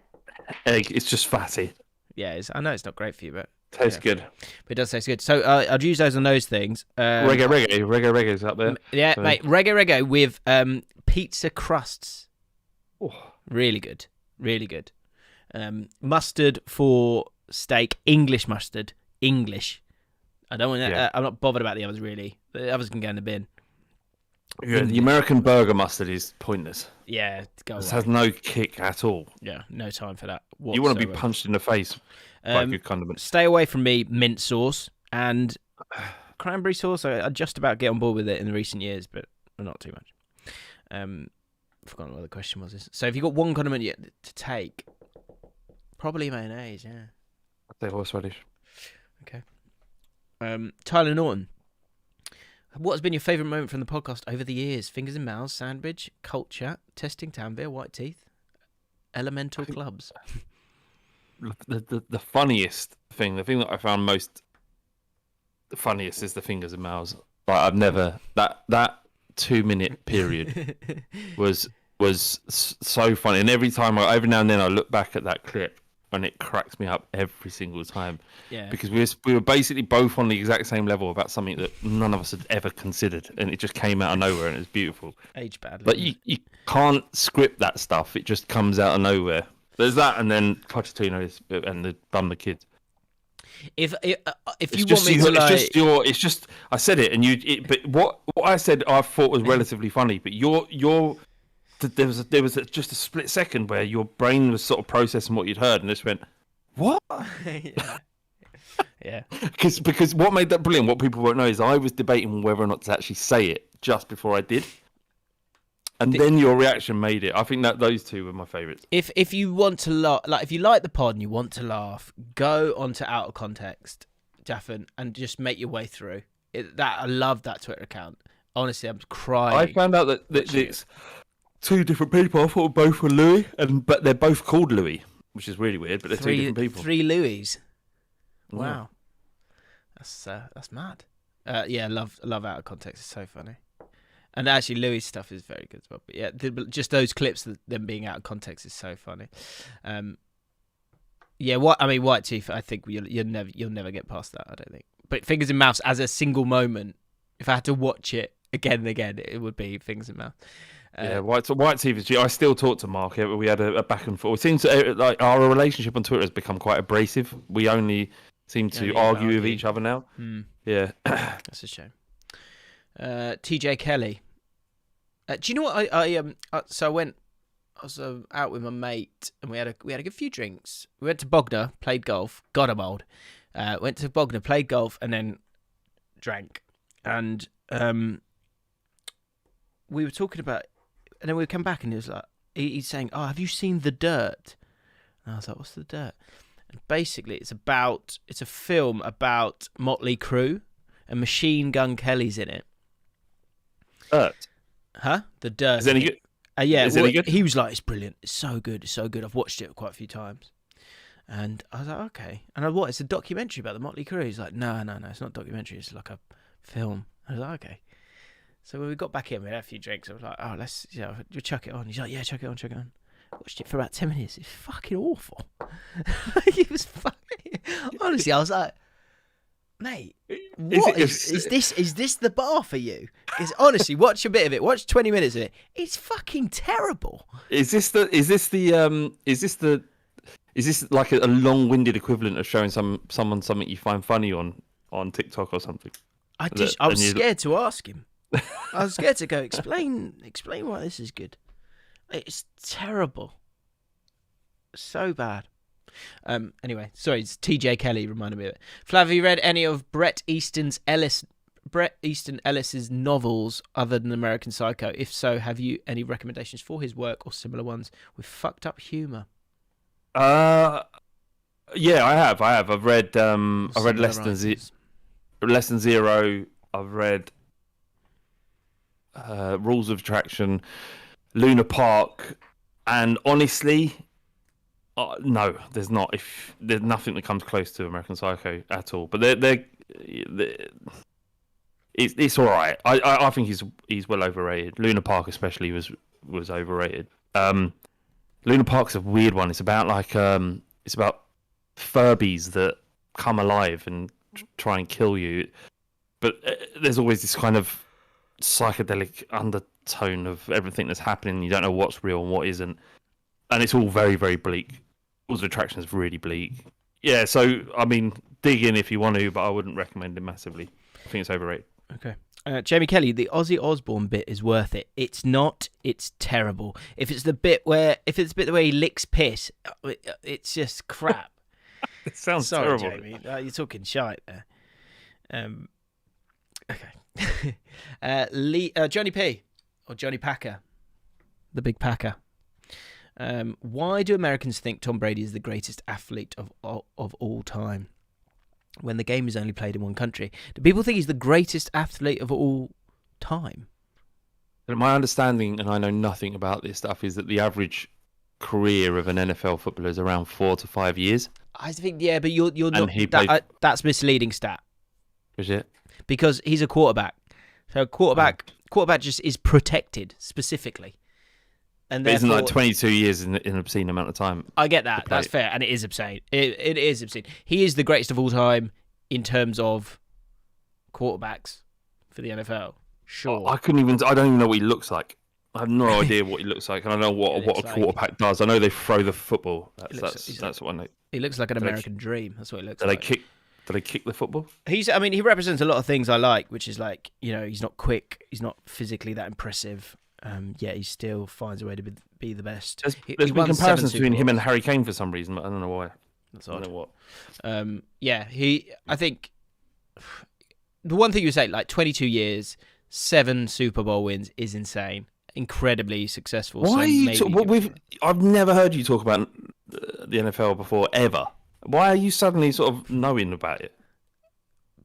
Egg. It's just fatty. Yeah, I know it's not great for you, but tastes good. But it does taste good. So I'd use those on those things. Reggae is up there. Yeah, so. Mate, reggae with pizza crusts. Oh. Really good, really good. Mustard for steak, English mustard, English. I don't want that. Yeah. I'm not bothered about the others really. The others can go in the bin. Yeah, the American burger mustard is pointless. Yeah, it has no kick at all. Yeah, no time for that whatsoever. You want to be punched in the face by good condiments. Stay away from me, mint sauce and cranberry sauce. I just about get on board with it in the recent years, but not too much. Forgotten what the question was. So if you got one condiment yet to take, probably mayonnaise. Yeah, I'd say horseradish. Okay. Tyler Norton. What has been your favourite moment from the podcast over the years? Fingers and mouths, sandwich, cult chat, testing Tanbeer, white teeth, elemental clubs. The funniest thing, the thing that I found the funniest is the fingers and mouths. Like I've never that 2-minute period was so funny, and every now and then I look back at that clip and it cracks me up every single time. Yeah. Because we were basically both on the exact same level about something that none of us had ever considered, and it just came out of nowhere, and it was beautiful. Age badly. But you can't script that stuff; it just comes out of nowhere. There's that, and then Pochettino and the Bum the Kids. If you It's want me to like, it's just I said it, and but what I said I thought was relatively funny, but there was just a split second where your brain was sort of processing what you'd heard, and just went, what? yeah. Because what made that brilliant, what people won't know, is I was debating whether or not to actually say it just before I did. And then your reaction made it. I think that those two were my favourites. If you want to laugh, like if you like the pod and you want to laugh, go onto Out of Context, Jaffn, and just make your way through. I love that Twitter account. Honestly, I'm crying. I found out that it's two different people. I thought both were Louis, but they're both called Louis, which is really weird. But they're two different people. 3 Louis. Wow, that's mad. Yeah, love Out of Context. It's so funny. And actually, Louis' stuff is very good as well. But yeah, just those clips, them being out of context, is so funny. Yeah, White Teeth. I think you'll never get past that. I don't think. But Fingers in Mouths as a single moment, if I had to watch it again and again, it would be Fingers in Mouth. Yeah, White Teeth is. I still talk to Mark. We had a back and forth. It seems like our relationship on Twitter has become quite abrasive. We only seem to argue with each other now. Yeah, that's a shame. TJ Kelly. Do you know what I was out with my mate and we had a good few drinks. We went to Bognor, played golf, got him old. Went to Bognor, played golf, and then drank. And we were talking about, and then we come back and he was like, he's saying, "Oh, have you seen The Dirt?" And I was like, "What's The Dirt?" And basically, it's a film about Motley Crue, and Machine Gun Kelly's in it. Dirt. Huh? The Dirt. Is it any good? Yeah. Is it any good? He was like, "It's brilliant. It's so good. It's so good. I've watched it quite a few times." And I was like, "Okay." And it's a documentary about the Motley Crue. He's like, No, it's not a documentary. It's like a film." I was like, "Okay." So when we got back in, we had a few drinks. I was like, "Oh, let's, you chuck it on." He's like, "Yeah, chuck it on." I watched it for about 10 minutes. It's fucking awful. It was fucking... Honestly, I was like, "Mate, what is this the bar for you?" Because honestly, watch a bit of it. Watch 20 minutes of it. It's fucking terrible. Is this like a long-winded equivalent of showing someone something you find funny on TikTok or something? I was scared to ask him. I was scared to go explain why this is good. It's terrible. So bad. Anyway, sorry, it's TJ Kelly reminded me of it. Flav, have you read any of Bret Easton Ellis's novels other than American Psycho? If so, have you any recommendations for his work or similar ones with fucked up humour? Yeah, I have. I've read Less Than Zero. I've read Rules of Attraction, Luna Park, and honestly, no, there's not. There's nothing that comes close to American Psycho at all. But it's all right. I think he's well overrated. Luna Park especially was overrated. Luna Park's a weird one. It's about it's about Furbies that come alive and try and kill you. But there's always this kind of psychedelic undertone of everything that's happening. You don't know what's real and what isn't. And it's all very, very bleak. Rules of Attraction is really bleak. Yeah, so, I mean, dig in if you want to, but I wouldn't recommend it massively. I think it's overrated. Okay. Jamie Kelly, the Ozzy Osbourne bit is worth it. It's not. It's terrible. If it's the bit where he licks piss, it's just crap. It sounds Sorry, terrible. Jamie. You're talking shite there. Okay. Johnny P or Johnny Packer, the big Packer. Why do Americans think Tom Brady is the greatest athlete of all time when the game is only played in one country? Do people think he's the greatest athlete of all time? My understanding, and I know nothing about this stuff, is that the average career of an NFL footballer is around 4 to 5 years. I think, yeah, but you're not. That's misleading stat. Is it? Because he's a quarterback. So quarterback just is protected specifically. And But isn't therefore, like 22 years in an obscene amount of time? I get that. play. That's fair, and it is obscene. It is obscene. He is the greatest of all time in terms of quarterbacks for the NFL. Sure. I couldn't even. I don't even know what he looks like. I have no idea what he looks like, and I know what a looks like- quarterback does. I know they throw the football. he's That's what I know. He looks like an Do they- American dream. That's what he looks Do like. they kick the football? I mean, he represents a lot of things I like, which is like, he's not quick, he's not physically that impressive, yet he still finds a way to be the best. There's He been won 7 comparisons Super between him and Bowls. Harry Kane for some reason, but I don't know why. That's I don't odd. know what. I think the one thing you say, like 22 years, 7 Super Bowl wins is insane. Incredibly successful. Why so are you? maybe I've never heard you talk about the NFL before ever. Why are you suddenly sort of knowing about it?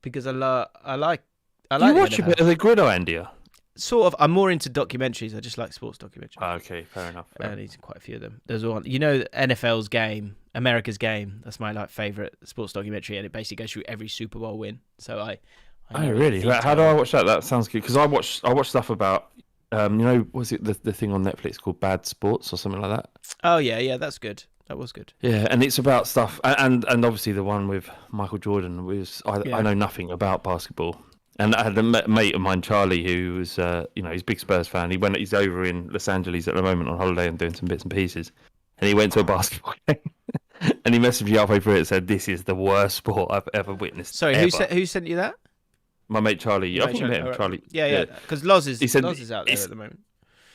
because I like You the watch a NFL. bit of the gridiron, do you? Sort of. I'm more into documentaries. I just like sports documentaries. Oh, okay, fair enough. And he's quite a few of them. There's one, NFL's Game, America's Game. That's my favorite sports documentary, and it basically goes through every Super Bowl win. So I Oh, know really? in How do I detail. watch that? That sounds good because I watch stuff about was it the thing on Netflix called Bad Sports or something like that? Oh yeah, that's good. That was good. Yeah, and it's about stuff, and obviously the one with Michael Jordan was Yeah. I know nothing about basketball, and I had a mate of mine, Charlie, who was he's a big Spurs fan. He's over in Los Angeles at the moment on holiday and doing some bits and pieces, and he went to a basketball game, and he messaged me halfway through it and said, "This is the worst sport I've ever witnessed." Sorry, ever." who sent you that? My mate Charlie. I think you met him, Alright. Charlie. Yeah. Because Loz is He said- Loz is out there it's- at the moment.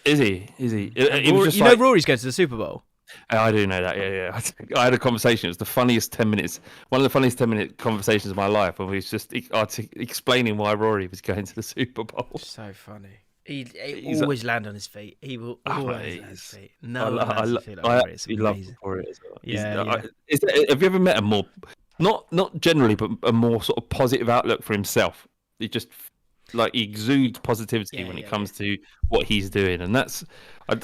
Is he? And It was Rory, just you like, know Rory's going to the Super Bowl. I do know that. Yeah. I had a conversation. It was the funniest 10 minutes. One of the funniest 10-minute conversations of my life, when we was just explaining why Rory was going to the Super Bowl. So funny. He He's always land on his feet. He will always land on his he's- feet. No one lands on his feet like Rory. It's absolutely love amazing. Rory as well. Yeah. Have you ever met a more, not generally, but a more sort of positive outlook for himself? He just he exudes positivity when it comes to what he's doing, and that's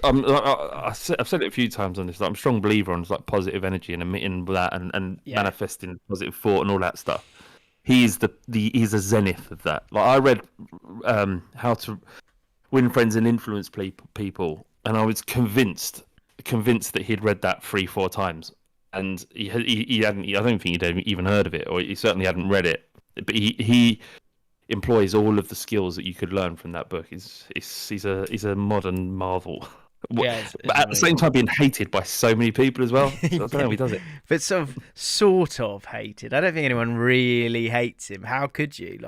I've said it a few times on this. I'm a strong believer on positive energy and emitting that and manifesting positive thought and all that stuff. He's he's a zenith of that. I read How to Win Friends and Influence People, and I was convinced that he'd read that 3-4 times, and he hadn't. I don't think he'd even heard of it, or he certainly hadn't read it. But he employs all of the skills that you could learn from that book. He's a modern marvel. Yeah, it's But at the same time, being hated by so many people as well. So I don't know how he does it. But sort of hated. I don't think anyone really hates him. How could you?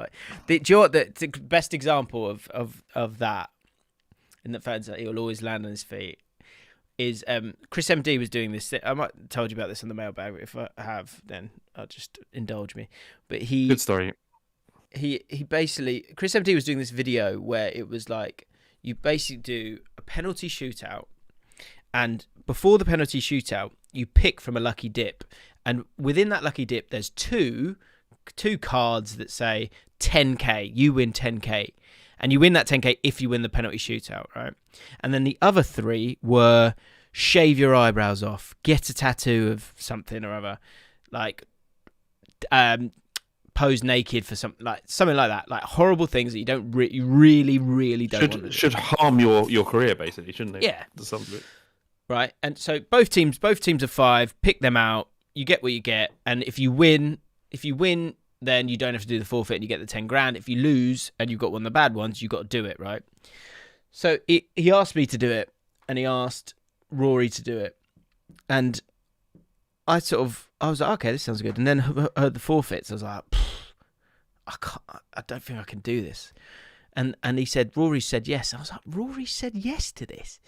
Do you know what the best example of that, and the fact that he'll always land on his feet, is Chris MD was doing this. I might have told you about this on the mailbag. But if I have, then I'll just indulge me. But Good story. he basically, Chris MD was doing this video where it was like, you basically do a penalty shootout, and before the penalty shootout you pick from a lucky dip, and within that lucky dip there's two cards that say 10k, you win 10k, and you win that 10k if you win the penalty shootout, right? And then the other 3 were shave your eyebrows off, get a tattoo of something or other, pose naked for something like that, like horrible things that you don't you really don't want to do. Should harm your career, basically, shouldn't they? Yeah. To some bit. Right, and so both teams of 5, pick them out, you get what you get, and if you win then you don't have to do the forfeit and you get the 10 grand. If you lose and you've got one of the bad ones, you've got to do it, right? So he asked me to do it, and he asked Rory to do it, and I was like, okay, this sounds good. And then heard the forfeits. I was like, I don't think I can do this. And he said, Rory said yes. I was like, Rory said yes to this.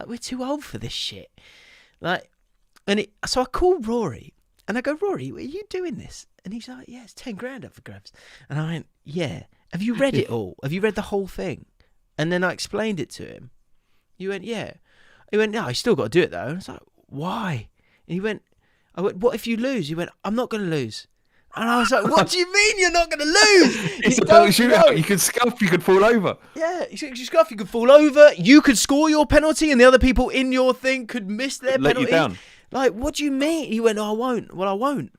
We're too old for this shit. So I called Rory, and I go, Rory, are you doing this? And he's like, yeah, it's 10 grand up for grabs. And I went, yeah. Have you read it all? Have you read the whole thing? And then I explained it to him. He went, yeah. He went, no, I still got to do it though. And I was like, why? And I went, what if you lose? He went, I'm not going to lose. And I was like, what do you mean you're not going to lose? It's You a penalty don't shootout. know. You could scuff, you could fall over. Yeah, you could fall over, you could score your penalty, and the other people in your thing could miss their Let penalty. you down. What do you mean? He went, no, I won't. Well, I won't.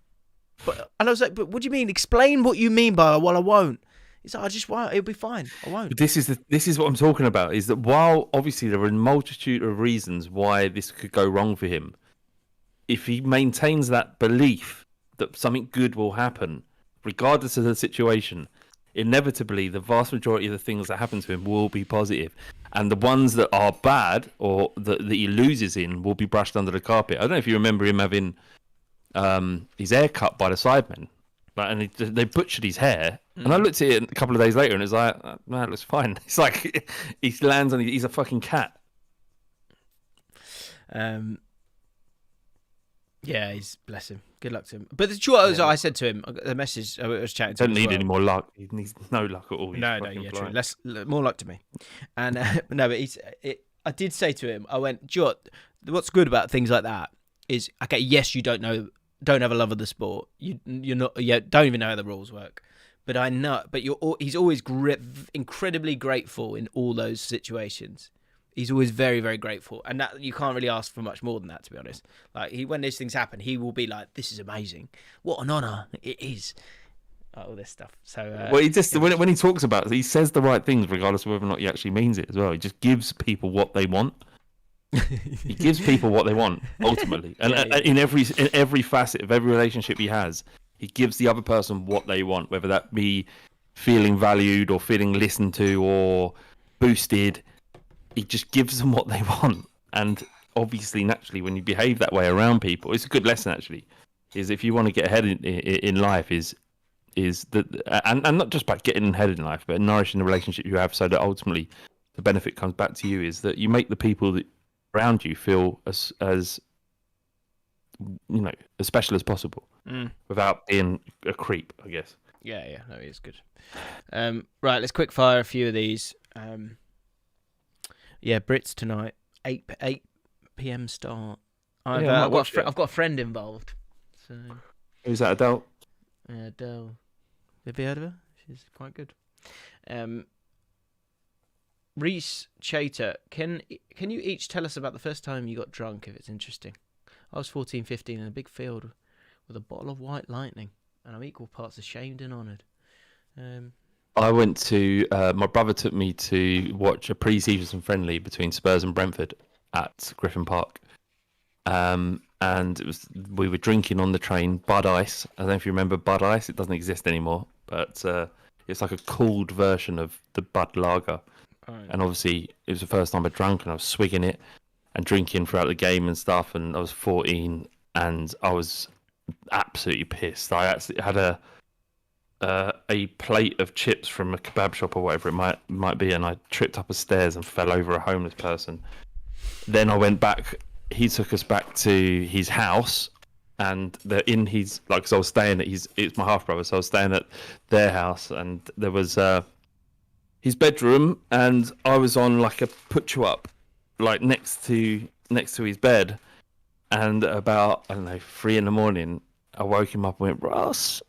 And I was like, but what do you mean? Explain what you mean by, well, I won't. He's like, I just won't. It'll be fine. I won't. But this is what I'm talking about. Is that while obviously there are a multitude of reasons why this could go wrong for him, if he maintains that belief that something good will happen, regardless of the situation, inevitably the vast majority of the things that happen to him will be positive, and the ones that are bad or that he loses in will be brushed under the carpet. I don't know if you remember him having his hair cut by the sidemen, and they butchered his hair. And I looked at it a couple of days later, and it's like, no, it looks fine. It's like he lands on. He's a fucking cat. Yeah, he's bless him. Good luck to him. But the truth I said to him, the message I was chatting to him. Don't need any more luck. He needs no luck at all. No, yeah, true. More luck to me. And no, but I did say to him, I went, Jot, what's good about things like that is, okay, yes, you don't have a love of the sport. You're not, don't even know how the rules work. But I know, but he's always incredibly grateful in all those situations. He's always very, very grateful, and that you can't really ask for much more than that, to be honest. Like when these things happen, he will be like, "This is amazing. What an honor it is." All this stuff. So, well, he just when he talks about it, he says the right things, regardless of whether or not he actually means it as well. He just gives people what they want. He gives people what they want ultimately, and in every facet of every relationship he has, he gives the other person what they want, whether that be feeling valued or feeling listened to or boosted. He just gives them what they want, and obviously, naturally, when you behave that way around people, it's a good lesson. Actually, is if you want to get ahead in life, is that and not just by getting ahead in life, but nourishing the relationship you have, so that ultimately the benefit comes back to you. Is that you make the people that around you feel as as special as possible, without being a creep, I guess. Yeah, no, it's good. Right, let's quick fire a few of these. Yeah, Brits tonight, 8 p.m. start. I've got a friend involved. So who's that? Adele. Yeah, Adele. Have you heard of her? She's quite good. Reese Chater, can you each tell us about the first time you got drunk, if it's interesting? I was 14, 15 in a big field with a bottle of White Lightning, and I'm equal parts ashamed and honoured. I went to my brother took me to watch a pre-season friendly between Spurs and Brentford at Griffin Park, and we were drinking on the train Bud Ice. I don't know if you remember Bud Ice. It doesn't exist anymore, but it's like a cooled version of the Bud Lager. Right. And obviously, it was the first time I drank, and I was swigging it and drinking throughout the game and stuff. And I was 14, and I was absolutely pissed. I actually had a plate of chips from a kebab shop or whatever it might be, and I tripped up the stairs and fell over a homeless person. Then I went back. He took us back to his house, and they're in his because I was staying at it's my half brother, so I was staying at their house, and there was his bedroom, and I was on like a put you up, like next to his bed, and about 3 a.m. I woke him up and went, Ross,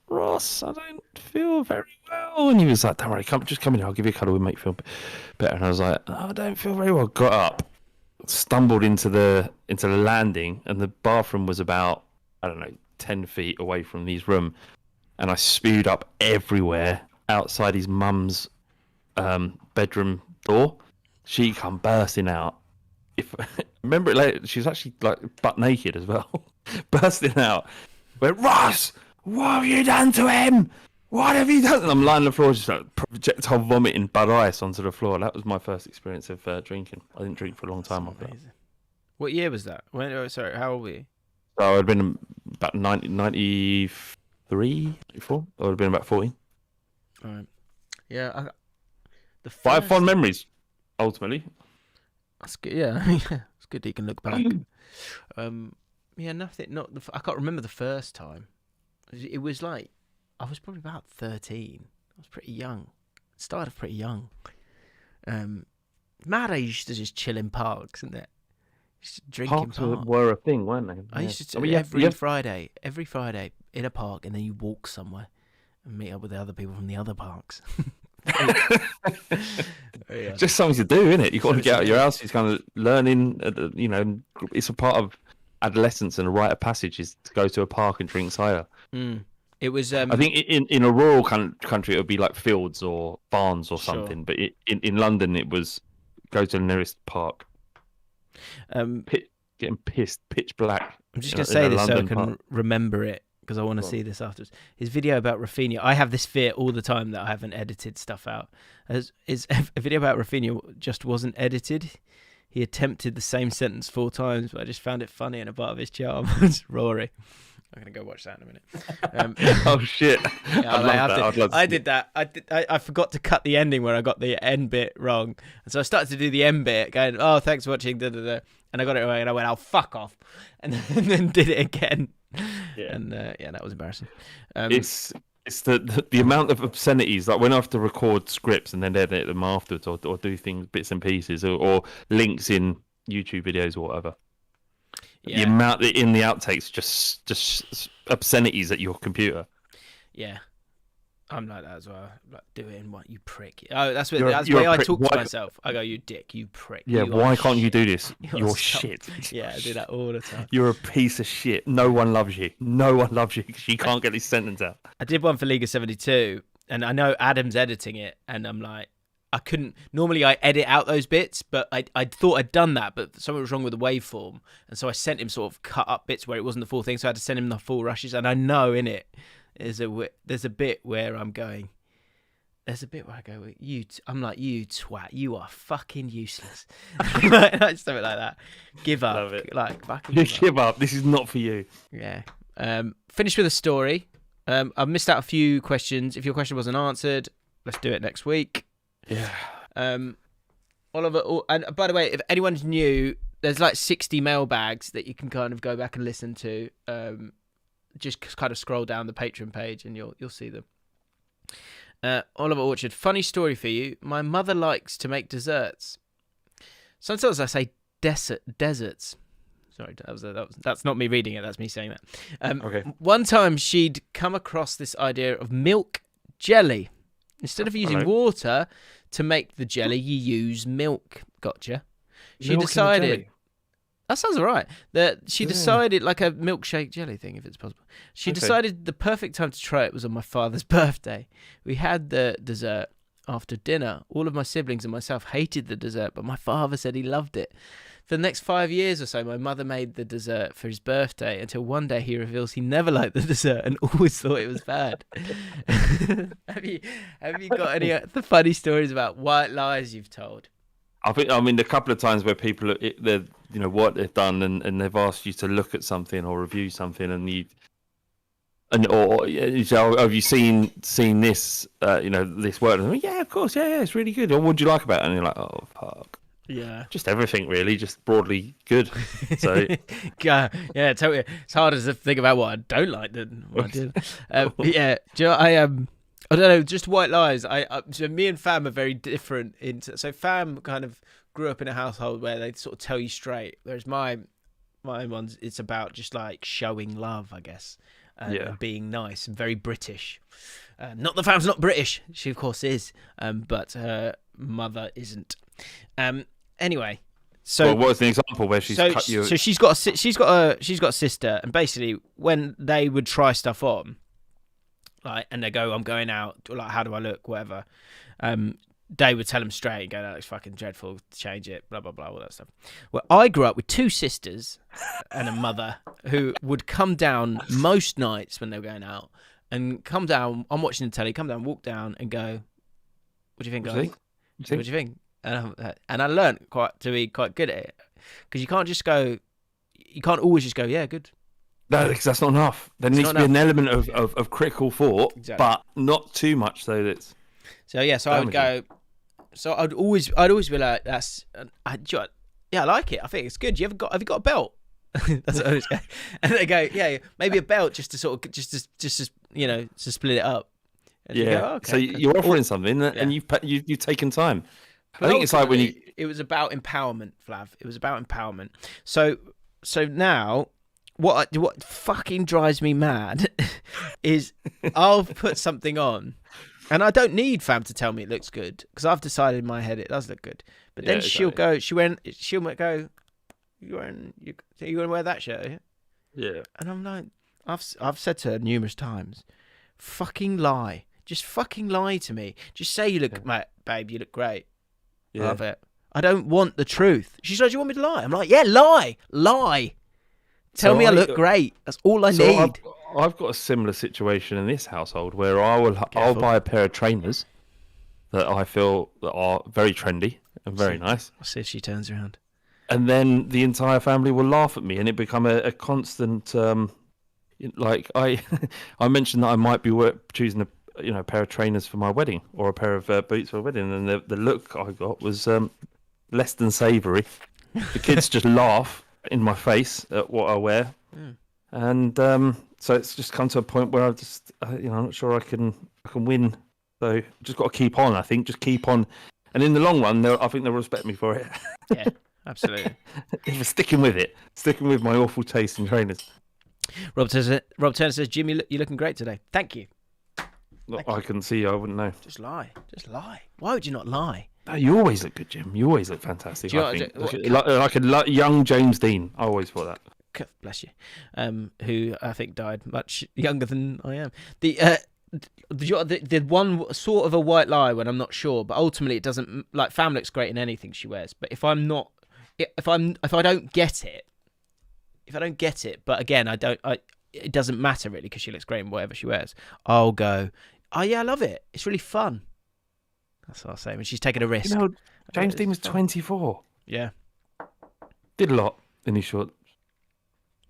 I don't feel very well. And he was like, don't worry, come in here, I'll give you a cuddle, we'll make you feel better. And I was like, oh, I don't feel very well. Got up, stumbled into the landing, and the bathroom was about, 10 feet away from his room. And I spewed up everywhere outside his mum's bedroom door. She come bursting out. Remember it later, she was actually like butt naked as well. Bursting out. Went, Ross, what have you done to him? What have you done? And I'm lying on the floor, just like projectile vomiting Bud Ice onto the floor. That was my first experience of drinking. I didn't drink for a long time after that. What year was that? Sorry, how old were you? So I'd been about 93, 94. I would have been about 14. All right. Yeah. I have fond memories, ultimately. That's good. Yeah, it's good that you can look back. Yeah, nothing. I can't remember the first time. It was like I was probably about 13. I was pretty young. Started pretty young. Mad, I used to just chill in parks, isn't it? Used to drink Parks in parks. Were a thing, weren't they? I used to every Friday in a park, and then you walk somewhere and meet up with the other people from the other parks. Yeah. Just something to do, isn't it? You've got to get out of your house. It's kind of learning. It's a part of adolescence and a rite of passage is to go to a park and drink cider. It was. I think in a rural country it would be like fields or barns or Sure. something, but in London it was go to the nearest park. Getting pissed, pitch black. I'm just going to say this so I can remember it because I want to see this afterwards. His video about Rafinha. I have this fear all the time that I haven't edited stuff out. Is a video about Rafinha just wasn't edited. He attempted the same sentence 4 times, but I just found it funny and a part of his charm. It's Rory. I'm gonna go watch that in a minute. Oh shit! Yeah, I did that. I forgot to cut the ending where I got the end bit wrong, and so I started to do the end bit, going, "Oh, thanks for watching," da, da, da, and I got it right, and I went, "Oh, fuck off," and then did it again. Yeah. And that was embarrassing. It's the amount of obscenities, like when I have to record scripts and then edit them afterwards, or do things bits and pieces, or links in YouTube videos or whatever. Yeah. The amount in the outtakes, just obscenities at your computer. Yeah, I'm like that as well. Like, doing what, you prick. Oh, that's the way I talk to myself. I go, you dick, you prick. Yeah, why can't you do this? You're shit. Yeah, I do that all the time. You're a piece of shit. No one loves you. No one loves you because you can't get this sentence out. I did one for League of 72, and I know Adam's editing it, and I'm like, I couldn't. Normally, I edit out those bits, but I thought I'd done that, but something was wrong with the waveform, and so I sent him sort of cut up bits where it wasn't the full thing. So I had to send him the full rushes, and I know in it there's a bit where I'm going. There's a bit where I go, I'm like, you twat, you are fucking useless. Something like that. Give up. Love it. Like fucking give up. This is not for you. Yeah. Finish with a story. I've missed out a few questions. If your question wasn't answered, let's do it next week. Yeah. Oliver, and by the way, if anyone's new, there's like 60 mailbags that you can kind of go back and listen to. Just kind of scroll down the Patreon page and you'll see them. Oliver Orchard, funny story for you. My mother likes to make desserts. Sometimes I say deserts. Sorry, that's not me reading it. That's me saying that. Okay. One time she'd come across this idea of milk jelly. Instead of using water to make the jelly, you use milk. Gotcha. She decided. That sounds all right. She decided, like a milkshake jelly thing, if it's possible. She decided the perfect time to try it was on my father's birthday. We had the dessert after dinner. All of my siblings and myself hated the dessert, but my father said he loved it. For the next 5 years or so, my mother made the dessert for his birthday until one day he reveals he never liked the dessert and always thought it was bad. Have you got any the funny stories about white lies you've told? I mean, a couple of times where people, they're, what they've done, and they've asked you to look at something or review something, or have you seen this, this work? And yeah, of course, yeah, it's really good. Or what do you like about it? And you're like, oh fuck. Yeah, just everything really, just broadly good. So yeah, totally. It's hard to think about what I don't like. What I did. Yeah, do you know, I don't know, just white lies. So me and Fam are very different. So Fam kind of grew up in a household where they sort of tell you straight, whereas my ones, it's about just like showing love, I guess, and being nice and very British. Not that Fam's not British, she of course is, but her mother isn't. Anyway, so what was an example where she's cut you? So she's got a sister, and basically when they would try stuff on, like, and they go, I'm going out, like, how do I look, whatever, they would tell them straight, go, that looks fucking dreadful, change it, blah blah blah, all that stuff. Well, I grew up with 2 sisters and a mother who would come down most nights when they were going out, and come down, I'm watching the telly, come down, walk down and go, what do you think, guys? What do you think? And I learned to be quite good at it, because you can't always just go, yeah, good. No, because that's not enough. There needs to be an element of critical thought, but not too much so that's. So yeah, so damaging. I would go. So I'd always be like, I like it. I think it's good. Have you got a belt? That's what I always go. And they go, yeah, maybe a belt just to sort of just to split it up. And yeah. Go, okay, so you're offering something, and you've taken time. But I think it's like when you. It was about empowerment, Flav. It was about empowerment. So now. What fucking drives me mad is I'll put something on, and I don't need Fam to tell me it looks good, because I've decided in my head it does look good. But then she'll go, you want to wear that shirt? Yeah. And I'm like, I've said to her numerous times, Fucking lie. Just fucking lie to me. Just say you look, mate, babe, you look great. Yeah. Love it. I don't want the truth. She's like, do you want me to lie? I'm like, yeah, lie. Tell So me I look great. That's all I So need. I've got a similar situation in this household where I'll Careful. buy a pair of trainers that I feel that are very trendy and very nice, I'll see if she turns around. and then the entire family will laugh at me, and it become a constant. Like I mentioned that I might be choosing a pair of trainers for my wedding or a pair of boots for a wedding, and the look I got was less than savoury. The kids just laugh in my face at what I wear, and so it's just come to a point where I'm not sure I can win. So just got to keep on. I think just keep on, and in the long run, I think they'll respect me for it. Yeah, absolutely. For sticking with my awful taste in trainers. Rob Turner says, Jim, you're looking great today. Thank you. I couldn't see you. I wouldn't know. Just lie. Why would you not lie? No, you always look good, Jim. You always look fantastic. Do you know I what- think like a young James Dean. I always thought that. Bless you. Who I think died much younger than I am. The one sort of a white lie when I'm not sure, but ultimately it doesn't. Like, Fam looks great in anything she wears, but if I don't get it, but again it doesn't matter really because she looks great in whatever she wears. I'll go, oh yeah, I love it. It's really fun. That's what I'll say when she's taking a risk. You know, James Dean was 24. Yeah. Did a lot in his short.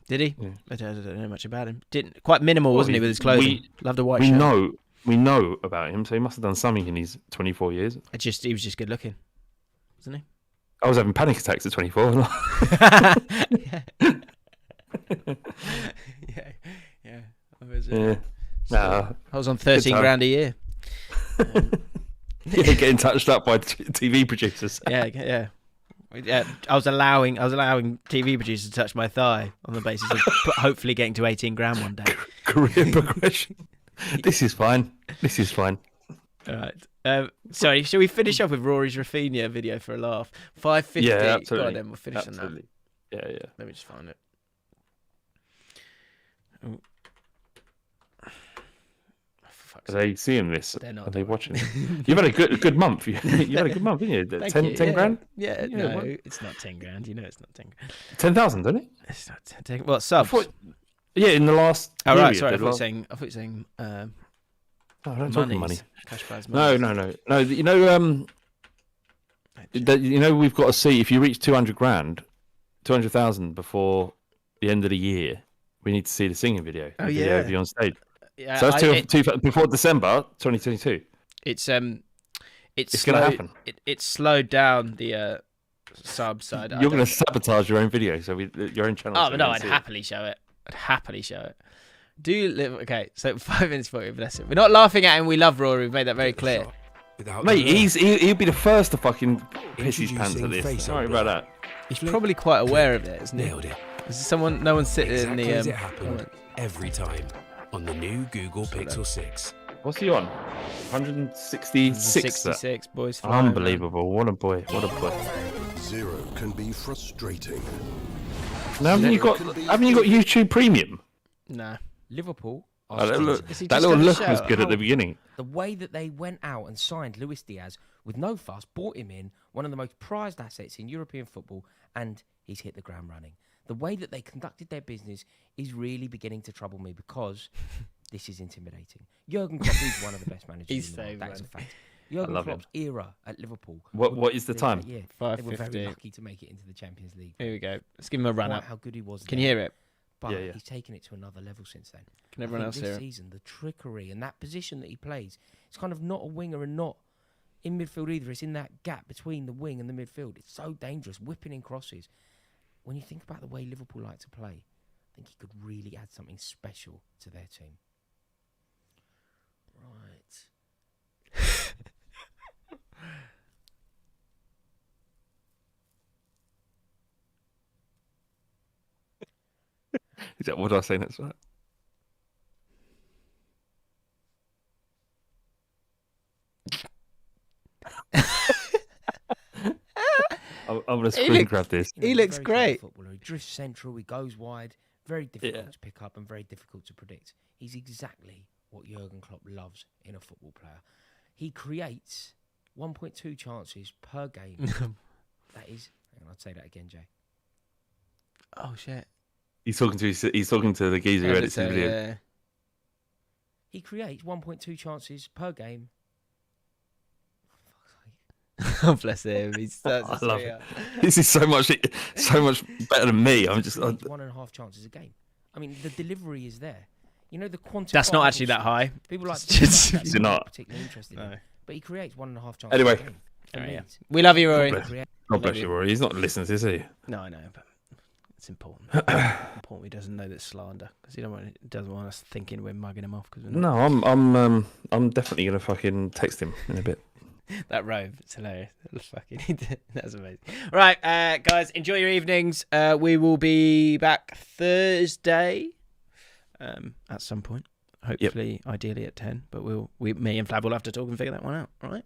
Did he? Yeah. I don't know much about him. Didn't quite minimal, wasn't he, with his clothing? Loved a white shirt. We know about him, so he must have done something in his 24 years. He was just good looking, wasn't he? I was having panic attacks at 24. yeah. I was, Yeah. Nah. I was on 13 time. grand a year. Getting touched up by TV producers. Yeah. I was allowing TV producers to touch my thigh on the basis of hopefully getting to 18 grand one day. Career progression. This is fine. All right. Sorry, shall we finish off with Rory's Rafinha video for a laugh? 5:50. Yeah, absolutely. Go on, then we'll finish on that. Absolutely. Yeah. Let me just find it. Oh. Are they seeing this? They're not. Are they watching it? You've had a good month. You've had a good month, haven't you? Thank 10 you. 10 grand? Yeah, Yeah, no, what? it's not 10 grand. You know it's not 10 grand. 10,000, don't it? It's not 10. What, subs? Yeah, in the last. Oh, right, period, sorry. I the thought last- you were saying Oh, don't talk monies. money. Cash prize No. monies. You know, we've got to see if you reach 200 grand, 200,000 before the end of the year. We need to see the singing video. Oh, the video yeah. of you on stage. Yeah, So that's before December 2022. It's It's going to happen. It slowed down the sub side. You're going to sabotage your own video, so your own channel. Oh, so but we no, don't I'd see it. happily show it. Do you live? Okay, so 5 minutes for you, bless him. We're not laughing at him. We love Rory. We've made that very clear. Mate, he'll be the first to fucking piss his pants at this. Sorry about that. He's probably quite aware of it, isn't he? Nailed it. Is there no one sitting Exactly in as the it happened every time on the new Google Pixel 6. What's he on? 166. 66 boys. flying, man. Unbelievable. What a boy. Zero can be frustrating. Now, haven't you got YouTube Premium? Nah. Liverpool are Oh, that still- Is he that just little gonna look shout was good at the how- beginning. the way that they went out and signed Luis Diaz with no fuss, bought him in, one of the most prized assets in European football, and he's hit the ground running. The way that they conducted their business is really beginning to trouble me because this is intimidating. Jurgen Klopp is one of the best managers He's in the world. so That is a good. fact. Jurgen love him. Klopp's era at Liverpool. What is the time? Yeah, they were 5:50. very lucky to make it into the Champions League. Here we go. Let's give him a run Quite up. how good he was. Can then. you hear it? But Yeah. he's taken it to another level since then. Can I everyone think else this hear it? season, the trickery and that position that he plays, it's kind of not a winger and not in midfield either. It's in that gap between the wing and the midfield. It's so dangerous, whipping in crosses. When you think about the way Liverpool like to play, I think he could really add something special to their team. Right. Is that what I was saying? That's right. I'm going to screen grab this. He he's looks a very clever great. Footballer. He drifts central, he goes wide. Very difficult Yeah. to pick up and very difficult to predict. He's exactly what Jurgen Klopp loves in a football player. He creates 1.2 chances per game. That is, and I'd say that again, Jay. Oh shit. He's talking to the geezer who edits his video. Yeah. He creates 1.2 chances per game. Oh, bless him. He's such a I love sweetheart. it. This is so much better than me. I'm just. He creates 1.5 chances a game. I mean, the delivery is there. You know, the quantifiable. That's not actually that shit. high. People like Just- that's Is it not? particularly interested in. No. But he creates 1.5 chances. Anyway. a game. For Oh, yeah. Leeds. We love you, Rory. God bless. God bless you, Rory. He's not listening to this, is he? No, I know, but it's important. Important he doesn't know that slander because he doesn't want us thinking we're mugging him off. Cause we're not. No, I'm definitely gonna fucking text him in a bit. That robe, it's hilarious. That's amazing. Right, guys, enjoy your evenings. We will be back Thursday at some point. Hopefully, ideally at 10. But me and Flav will have to talk and figure that one out, all right?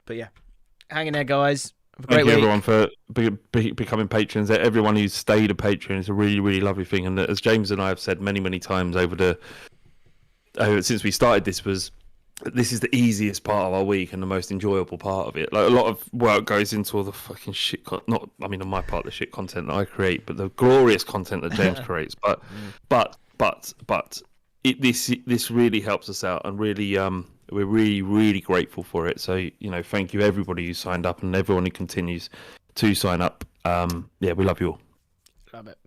But yeah, hang in there, guys. Have a great Thank you, week. everyone, for becoming patrons. Everyone who's stayed a patron is a really, really lovely thing. And as James and I have said many, many times since we started this is the easiest part of our week and the most enjoyable part of it. Like, a lot of work goes into all the fucking shit. On my part, the shit content that I create, but the glorious content that James creates. But this really helps us out, and really, we're really, really grateful for it. So, thank you everybody who signed up and everyone who continues to sign up. Yeah, we love you all. Love it.